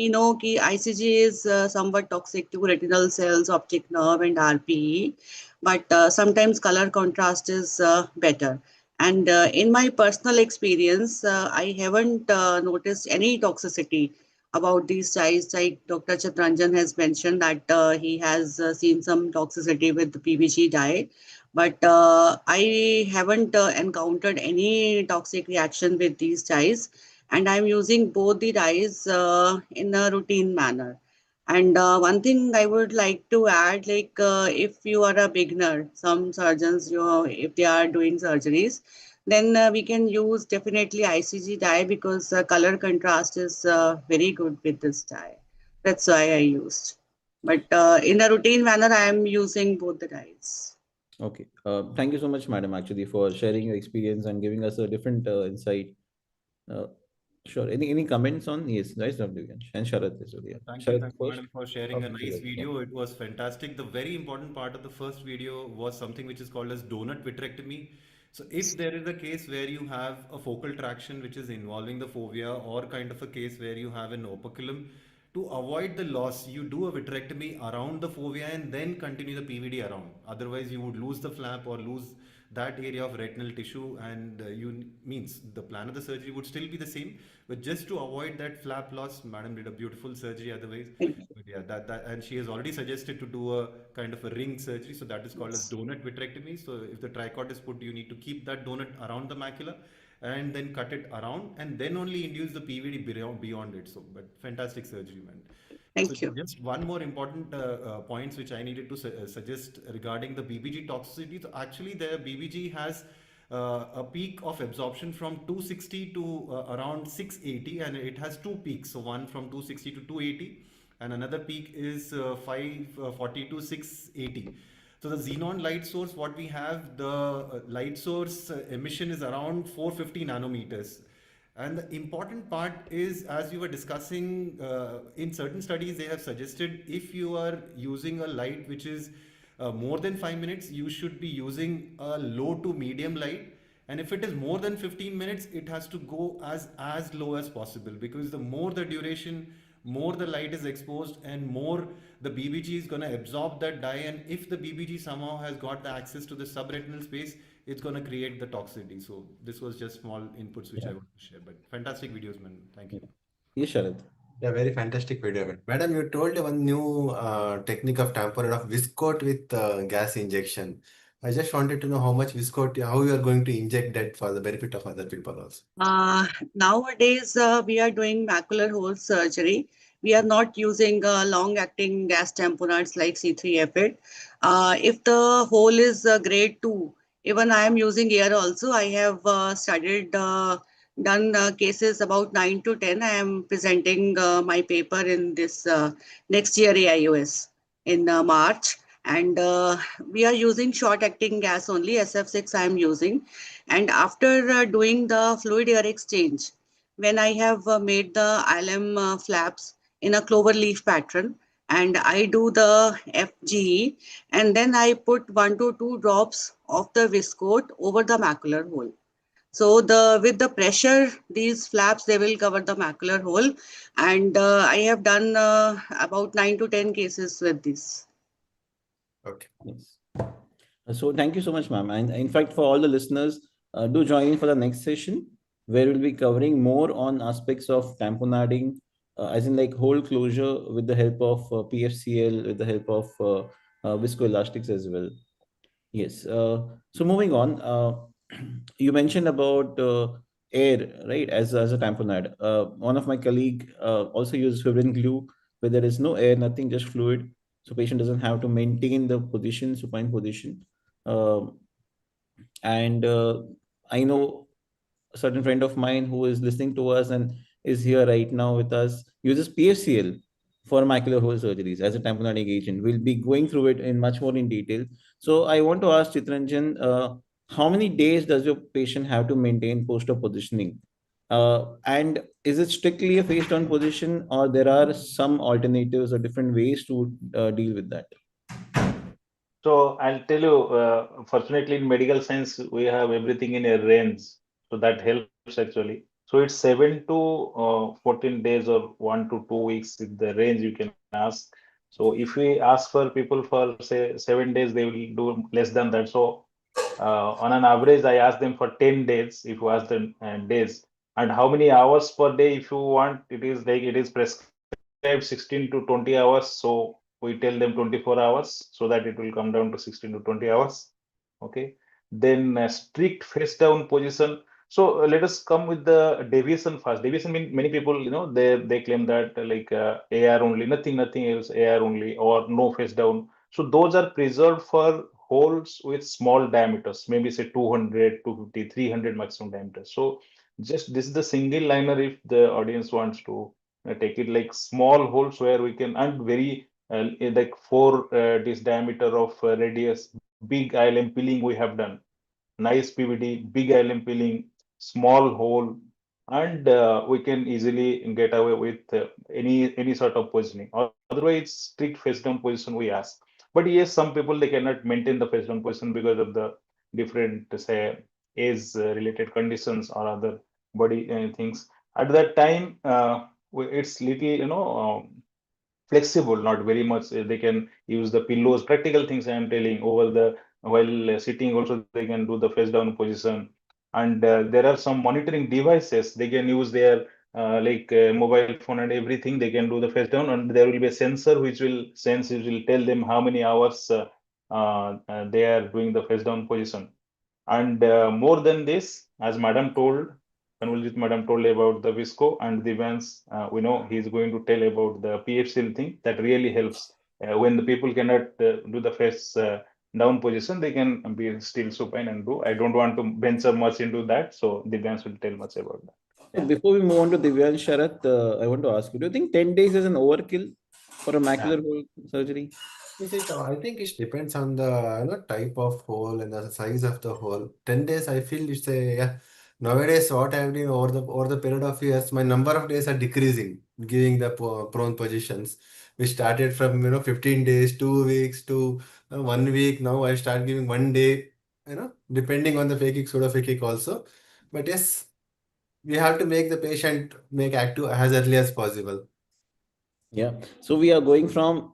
know that ICG is somewhat toxic to retinal cells, optic nerve, and RPE, but sometimes color contrast is better. And in my personal experience, I haven't noticed any toxicity about these dyes. Like Dr. Chatranjan has mentioned that he has seen some toxicity with the PVG dye, but I haven't encountered any toxic reaction with these dyes, and I'm using both the dyes in a routine manner. And one thing I would like to add, if you are a beginner, some surgeons, if they are doing surgeries, then we can use definitely ICG dye because color contrast is very good with this dye. That's why I used. But in a routine manner, I am using both the dyes. Okay. Thank you so much, madam, actually, for sharing your experience and giving us a different insight. Uh, sure. Any comments on? Yes, guys, Divyansh and Sharath as well. Yeah. Thank you, Sharath thank you, first. madam, for sharing a Okay, nice Sharath, yeah. video. It was fantastic. The very important part of the first video was something which is called as donut vitrectomy. So if there is a case where you have a focal traction which is involving the fovea, or kind of a case where you have an operculum, to avoid the loss, you do a vitrectomy around the fovea and then continue the PVD around. Otherwise, you would lose the flap or lose that area of retinal tissue, and you means the plan of the surgery would still be the same, but just to avoid that flap loss, madam did a beautiful surgery otherwise. Thank you. But yeah, that and she has already suggested to do a kind of a ring surgery, so that is called as Yes. donut vitrectomy. So if the tricot is put, you need to keep that donut around the macula and then cut it around and then only induce the PVD beyond it. So, but fantastic surgery, man. So Thank you. just one more important points which I needed to suggest regarding the BBG toxicity. So actually, the BBG has a peak of absorption from 260 to around 680, and it has two peaks. So one from 260 to 280, and another peak is 540 to 680. So the xenon light source, what we have, the light source emission is around 450 nanometers. And the important part is, as you were discussing, in certain studies, they have suggested if you are using a light which is more than 5 minutes, you should be using a low to medium light. And if it is more than 15 minutes, it has to go as low as possible, because the more the duration, more the light is exposed and more the BBG is going to absorb that dye. And if the BBG somehow has got the access to the subretinal space, it's going to create the toxicity. So this was just small inputs which I want to share. But fantastic videos, man. Thank you. Yes, Sharath. Yeah, very fantastic video. Madam, you told one new technique of tamponade of viscoat with gas injection. I just wanted to know how much viscoat, how you are going to inject that for the benefit of other people also. Nowadays, we are doing macular hole surgery. We are not using long-acting gas tamponades like C3F8. If the hole is grade 2, even I am using here also. I have done cases about 9 to 10. I am presenting my paper in this next year AIOS in March. And we are using short-acting gas only, SF6 I am using. And after doing the fluid air exchange, when I have made the ILM flaps in a clover leaf pattern, and I do the FGE, and then I put 1 to 2 drops of the viscoat over the macular hole. So the with the pressure, these flaps they will cover the macular hole, and I have done about 9 to 10 cases with this. Okay. Yes. So thank you so much, ma'am. And in fact, for all the listeners, do join in for the next session where we'll be covering more on aspects of tamponading, as in like hole closure with the help of PFCL, with the help of viscoelastics as well. Yes. So moving on, you mentioned about air, right, as a tamponade. One of my colleague also used fibrin glue where there is no air, nothing, just fluid. So patient doesn't have to maintain the position, supine position. Um and I know a certain friend of mine who is listening to us and is here right now with us uses PFCL for macular hole surgeries as a tamponading agent. We'll be going through it in much more in detail. So I want to ask Chitranjan, how many days does your patient have to maintain post-op positioning? And is it strictly a face-down position, or there are some alternatives or different ways to deal with that? So I'll tell you, fortunately in medical science, we have everything in a range. So that helps actually. So it's 7 to 14 days or 1 to 2 weeks is the range you can ask. So if we ask for people for say 7 days, they will do less than that. So on an average, I ask them for 10 days if you ask them days. And how many hours per day if you want, it is prescribed 16 to 20 hours. So we tell them 24 hours so that it will come down to 16 to 20 hours. Okay. Then strict face down position. So let us come with the deviation first. Deviation mean many people, they claim that AR only, nothing else, AR only, or no face down. So those are preserved for holes with small diameters, maybe say 200, 250, 300 maximum diameter. So just this is the single liner if the audience wants to take it like small holes where we can, and very like 4 this diameter of radius, big ILM peeling we have done, nice PVD, big ILM peeling, small hole, and we can easily get away with any sort of positioning. Otherwise, strict face down position we ask. But yes, some people they cannot maintain the face down position because of the different say age related conditions or other body things. At that time, it's little flexible, not very much. They can use the pillows, practical things I am telling over the while sitting. Also, they can do the face down position, and there are some monitoring devices. They can use their mobile phone and everything. They can do the face down, and there will be a sensor which will sense. It will tell them how many hours they are doing the face down position. And more than this, as Madam told, Kanwaljit Madam told about the Visco and the Vans, we know he's going to tell about the PFCL thing that really helps. When the people cannot do the face down position, they can be still supine and do. I don't want to venture much into that, so the Vans will tell much about that. So before we move on to Divya and Sharath, I want to ask you, do you think 10 days is an overkill for a macular hole surgery? I think it depends on the type of hole and the size of the hole. 10 days, I feel it's a yeah. Nowadays, what I have done over the period of years, my number of days are decreasing, giving the prone positions. We started from 15 days, 2 weeks to 1 week. Now I start giving 1 day, depending on the phakic, pseudophakic also. But yes, we have to make the patient make active as early as possible. Yeah. So we are going from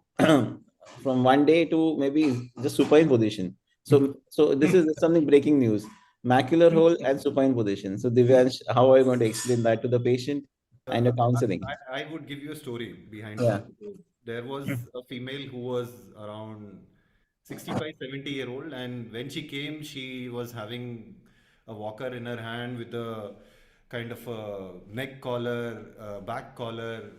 from 1 day to maybe just supine position. So this is something breaking news. Macular hole and supine position. So Divyansh, how are you going to explain that to the patient and the counseling? I would give you a story behind Yeah. this. There was a female who was around 65, 70-year old, and when she came, she was having a walker in her hand with a kind of a neck collar, back collar,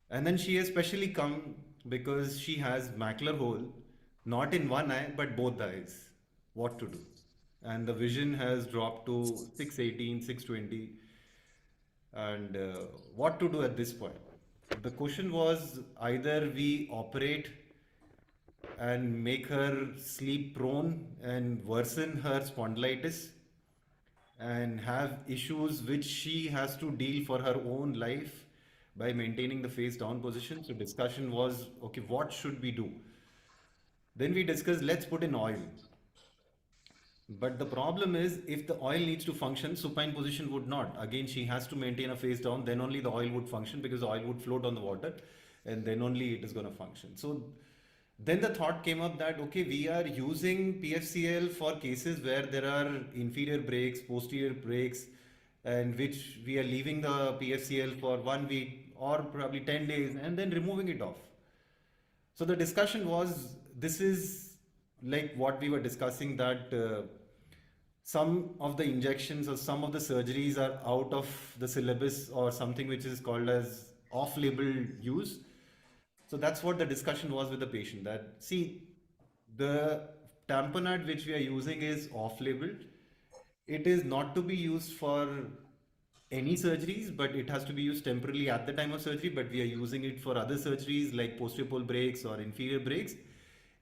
and then she has specially come because she has macular hole, not in one eye, but both eyes. What to do? And the vision has dropped to 618, 620. And what to do at this point? The question was either we operate and make her sleep prone and worsen her spondylitis and have issues which she has to deal for her own life by maintaining the face down position. So discussion was, okay, what should we do? Then we discussed, let's put in oil. But the problem is, if the oil needs to function, supine position would not. Again, she has to maintain a face down, then only the oil would function, because the oil would float on the water, and then only it is going to function. So then the thought came up that, okay, we are using PFCL for cases where there are inferior breaks, posterior breaks, and which we are leaving the PFCL for 1 week or probably 10 days and then removing it off. So the discussion was, this is like what we were discussing, that some of the injections or some of the surgeries are out of the syllabus, or something which is called as off-label use. So that's what the discussion was with the patient, that see, the tamponade which we are using is off-label. It is not to be used for any surgeries, but it has to be used temporarily at the time of surgery. But we are using it for other surgeries like posterior pole breaks or inferior breaks.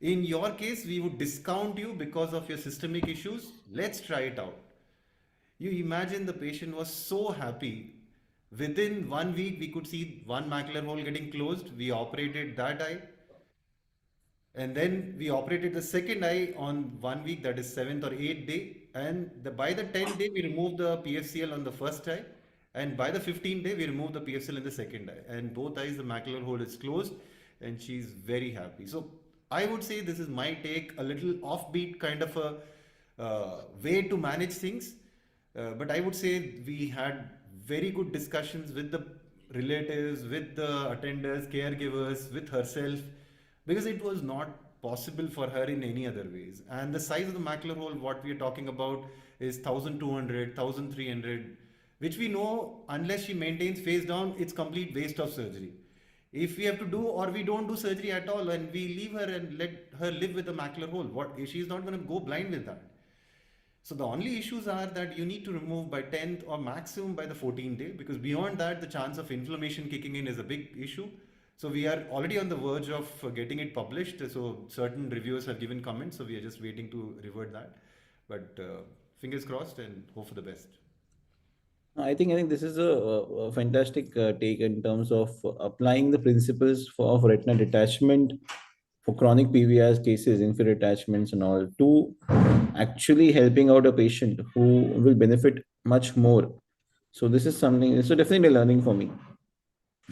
In your case, we would discount you because of your systemic issues. Let's try it out. You imagine the patient was so happy. Within 1 week, we could see one macular hole getting closed. We operated that eye. And then we operated the second eye on 1 week, that is 7th or 8th day. And by the 10th day, we removed the PFCL on the first eye. And by the 15th day, we removed the PFCL in the second eye. And both eyes, the macular hole is closed, and she's very happy. So I would say this is my take, a little offbeat kind of a way to manage things. But I would say we had very good discussions with the relatives, with the attenders, caregivers, with herself, because it was not possible for her in any other ways. And the size of the macular hole, what we are talking about, is 1200, 1300, which we know, unless she maintains face down, it's complete waste of surgery. If we have to do, or we don't do surgery at all, and we leave her and let her live with a macular hole, what, she's not going to go blind with that. So the only issues are that you need to remove by 10th or maximum by the 14th day, because beyond that, the chance of inflammation kicking in is a big issue. So we are already on the verge of getting it published. So certain reviewers have given comments. So we are just waiting to revert that. But fingers crossed and hope for the best. I think this is a fantastic take in terms of applying the principles of retina detachment for chronic PVRs cases, inferior attachments and all, to actually helping out a patient who will benefit much more. So this is something, it's definitely a learning for me.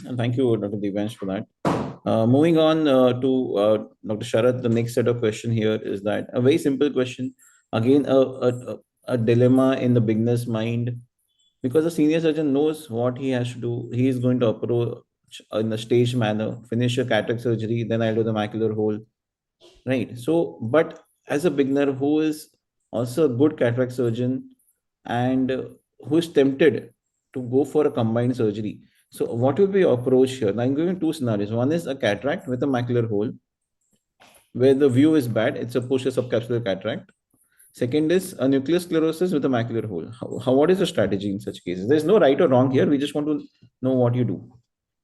And thank you, Dr. Devansh, for that. Moving on to Dr. Sharath, the next set of question here is that a very simple question. Again, a dilemma in the beginner's mind, because the senior surgeon knows what he has to do. He is going to approach in a staged manner, finish a cataract surgery, then I'll do the macular hole, right? So, but as a beginner who is also a good cataract surgeon and who is tempted to go for a combined surgery, so what will be your approach here? Now, I'm giving two scenarios. One is a cataract with a macular hole, where the view is bad. It's a posterior subcapsular cataract. Second is a nuclear sclerosis with a macular hole. What is the strategy in such cases? There's no right or wrong here. We just want to know what you do.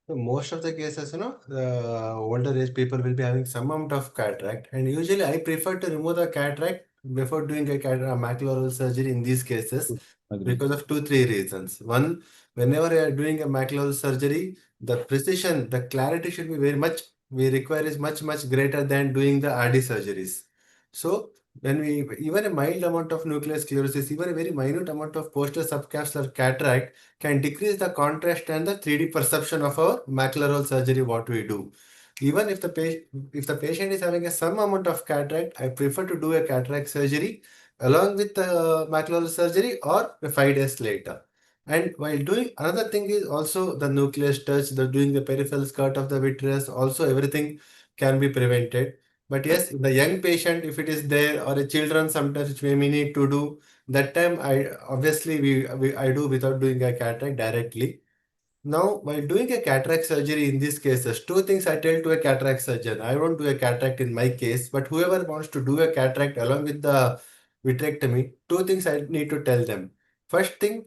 So most of the cases, the older age people will be having some amount of cataract, and usually I prefer to remove the cataract before doing a macular hole surgery in these cases Agree. because of 2, 3 reasons. One, whenever you are doing a macular hole surgery, the precision, the clarity should be very much, we require is much, much greater than doing the RD surgeries. So when we, even a mild amount of nuclear sclerosis, even a very minute amount of posterior subcapsular cataract can decrease the contrast and the 3D perception of our macular hole surgery, what we do. Even if the patient is having some amount of cataract, I prefer to do a cataract surgery along with the macular hole surgery or 5 days later. And while doing, another thing is also the nucleus touch, the doing the peripheral skirt of the vitreous, also everything can be prevented. But yes, the young patient, if it is there, or a children, sometimes which we may need to do, that time I obviously I do without doing a cataract directly. Now, while doing a cataract surgery in these cases, two things I tell to a cataract surgeon. I won't do a cataract in my case, but whoever wants to do a cataract along with the vitrectomy, two things I need to tell them. First thing,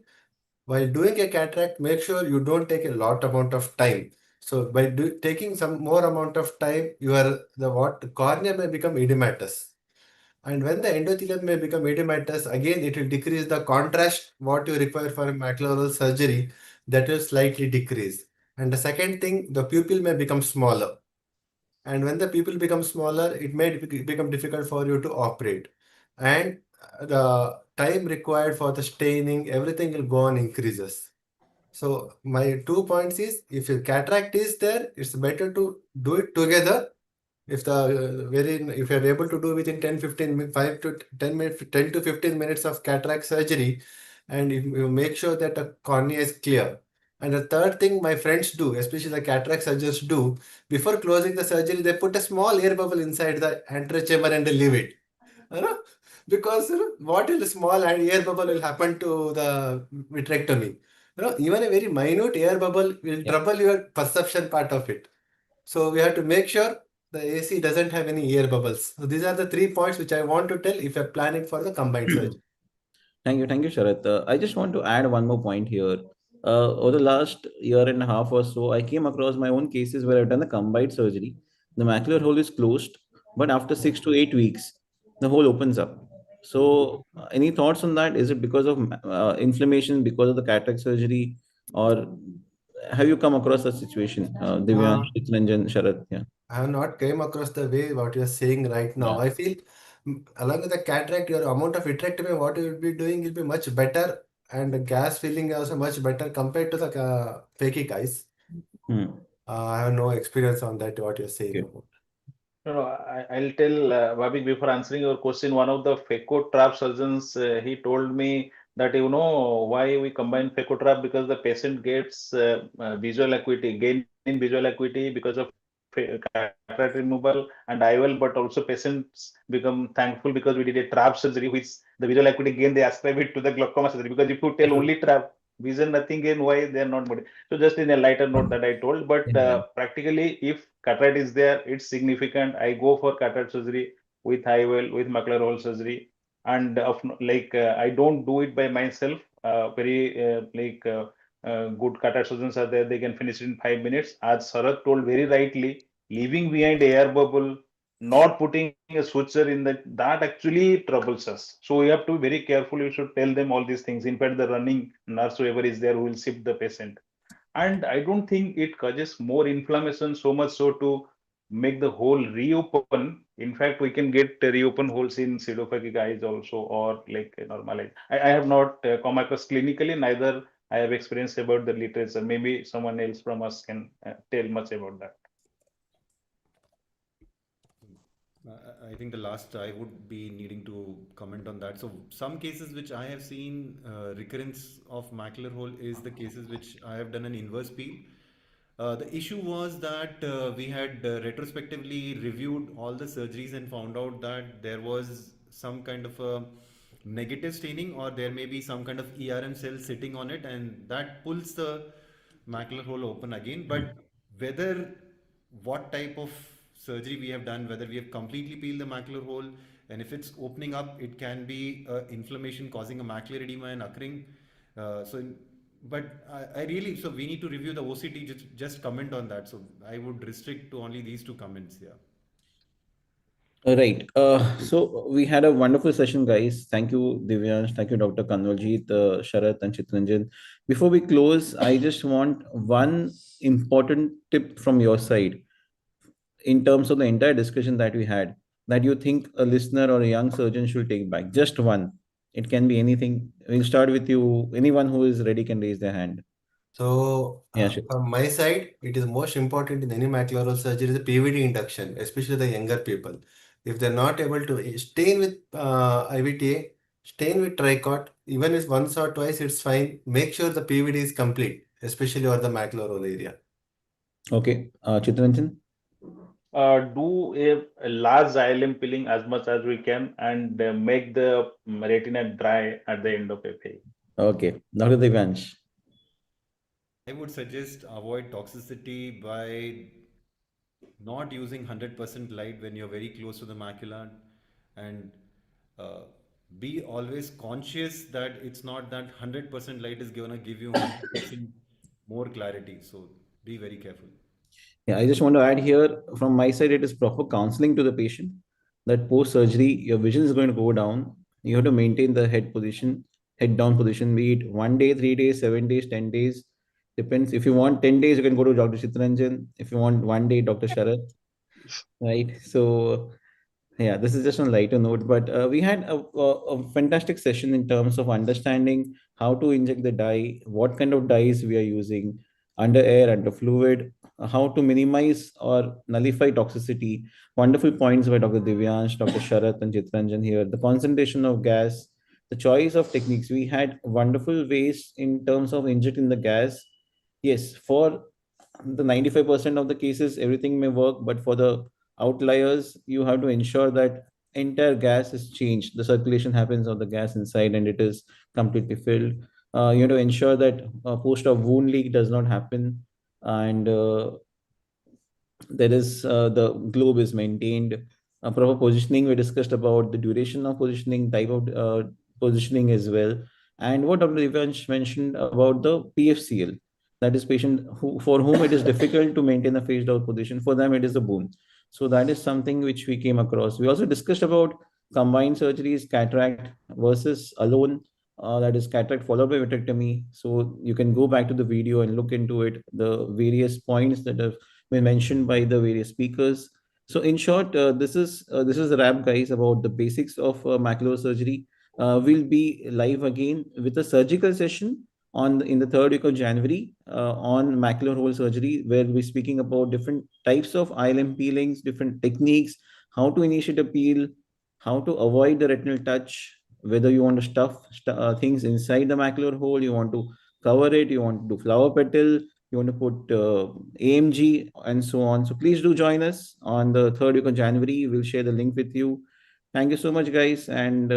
while doing a cataract, make sure you don't take a lot amount of time. So by taking some more amount of time, the cornea may become edematous. And when the endothelium may become edematous, again it will decrease the contrast what you require for a macular hole surgery, that will slightly decrease. And the second thing, the pupil may become smaller. And when the pupil becomes smaller, it may become difficult for you to operate. And the time required for the staining, everything will go on increases. So my 2 points is, if your cataract is there, it's better to do it together. If the if you're able to do within 5 to 10 minutes, 10 to 15 minutes of cataract surgery, and if you make sure that the cornea is clear. And the third thing my friends do, especially the cataract surgeons do, before closing the surgery, they put a small air bubble inside the anterior chamber and they leave it. You know? Because what is a small air bubble will happen to the vitrectomy. Even a very minute air bubble will trouble your perception part of it. So we have to make sure the AC doesn't have any air bubbles. So these are the 3 points which I want to tell if you're planning for the combined surgery. Thank you, Sharath. I just want to add one more point here. Over the last year and a half or so, I came across my own cases where I've done the combined surgery. The macular hole is closed, but after 6 to 8 weeks, the hole opens up. So, any thoughts on that? Is it because of inflammation, because of the cataract surgery, or have you come across that situation? Divyansh, Chittaranjan, Sharath, yeah. I have not came across the way what you're saying right now. Yeah. I feel along with the cataract, your amount of vitrectomy, what you will be doing will be much better, and the gas filling also much better compared to the phakic eyes. I have no experience on that, what you're saying about. No, I'll tell Babik, before answering your question. One of the phaco trap surgeons, he told me that why we combine phaco trap, because the patient gets visual acuity, gain in visual acuity because of cataract removal and IOL, but also patients become thankful because we did a trap surgery, which the visual acuity gain they ascribe it to the glaucoma surgery, because if you tell only trap, vision nothing gain, why they are not body. So just in a lighter note that I told, but practically if cataract is there, it's significant. I go for cataract surgery with IOL, with macular hole surgery, and I don't do it by myself. Good cataract surgeons are there; they can finish it in 5 minutes. As Sarath told very rightly, leaving behind air bubble, not putting a suture in that actually troubles us. So we have to be very careful. You should tell them all these things. In fact, the running nurse, whoever is there, who will shift the patient. And I don't think it causes more inflammation, so much so to make the hole reopen. In fact, we can get reopen holes in pseudophakic eyes also, or like a normal eye. I have not come across clinically, neither I have experience about the literature. Maybe someone else from us can tell much about that. I think the last I would be needing to comment on that. So some cases which I have seen recurrence of macular hole is the cases which I have done an inverse peel. The issue was that we had retrospectively reviewed all the surgeries and found out that there was some kind of a negative staining, or there may be some kind of ERM cell sitting on it, and that pulls the macular hole open again. But whether what type of surgery we have done, whether we have completely peeled the macular hole, and if it's opening up, it can be inflammation causing a macular edema and occurring. But I really, so we need to review the OCT, just comment on that. So I would restrict to only these two comments. Yeah. Right. So we had a wonderful session, guys. Thank you, Divyansh. Thank you, Dr. Kanwaljit, Sharath, and Chittaranjan. Before we close, I just want one important tip from your side in terms of the entire discussion that we had, that you think a listener or a young surgeon should take back. Just one. It can be anything. We'll start with you. Anyone who is ready can raise their hand. So Yeah, sure. from my side, it is most important in any macular hole surgery is the PVD induction, especially the younger people. If they're not able to stain with IVTA, stain with tricot, even if once or twice, it's fine. Make sure the PVD is complete, especially over the macular hole area. Okay, Chittaranjan. Do a large ILM peeling as much as we can, and make the retina dry at the end of a phase. Okay, Dr. Divyansh. I would suggest avoid toxicity by not using 100% light when you're very close to the macula, and uh, be always conscious that it's not that 100% light is going to give you 100% more clarity. So be very careful. Yeah, I just want to add here from my side, it is proper counseling to the patient that post surgery, your vision is going to go down. You have to maintain the head position, head down position, be it 1 day, 3 days, 7 days, 10 days. Depends. If you want 10 days, you can go to Dr. Chittaranjan. If you want 1 day, Dr. Sharath. Right. So Yeah, this is just on a lighter note, but we had a fantastic session in terms of understanding how to inject the dye, what kind of dyes we are using under air, under fluid, how to minimize or nullify toxicity. Wonderful points by Dr. Divyansh, Dr. Sharath, and Chitranjan here. The concentration of gas, the choice of techniques. We had wonderful ways in terms of injecting the gas. Yes, for the 95% of the cases, everything may work, but for the outliers, you have to ensure that entire gas is changed. The circulation happens of the gas inside and it is completely filled. You have to ensure that post-op wound leak does not happen, and there is the globe is maintained. Proper positioning, we discussed about the duration of positioning, type of positioning as well, and what Dr. Devansh mentioned about the PFCL, that is patient for whom it is difficult to maintain a face down position. For them, it is a boon. So that is something which we came across. We also discussed about combined surgeries, cataract versus alone. That is cataract followed by vitrectomy. So you can go back to the video and look into it, the various points that have been mentioned by the various speakers. So in short, this is the wrap, guys, about the basics of macular surgery. We'll be live again with a surgical session on in the third week of January on macular hole surgery, where we're speaking about different types of ILM peelings, different techniques, how to initiate a peel, how to avoid the retinal touch, whether you want to stuff things inside the macular hole, you want to cover it, you want to do flower petal, you want to put AMG and so on. So please do join us on the third week of January. We'll share the link with you. Thank you so much, guys, and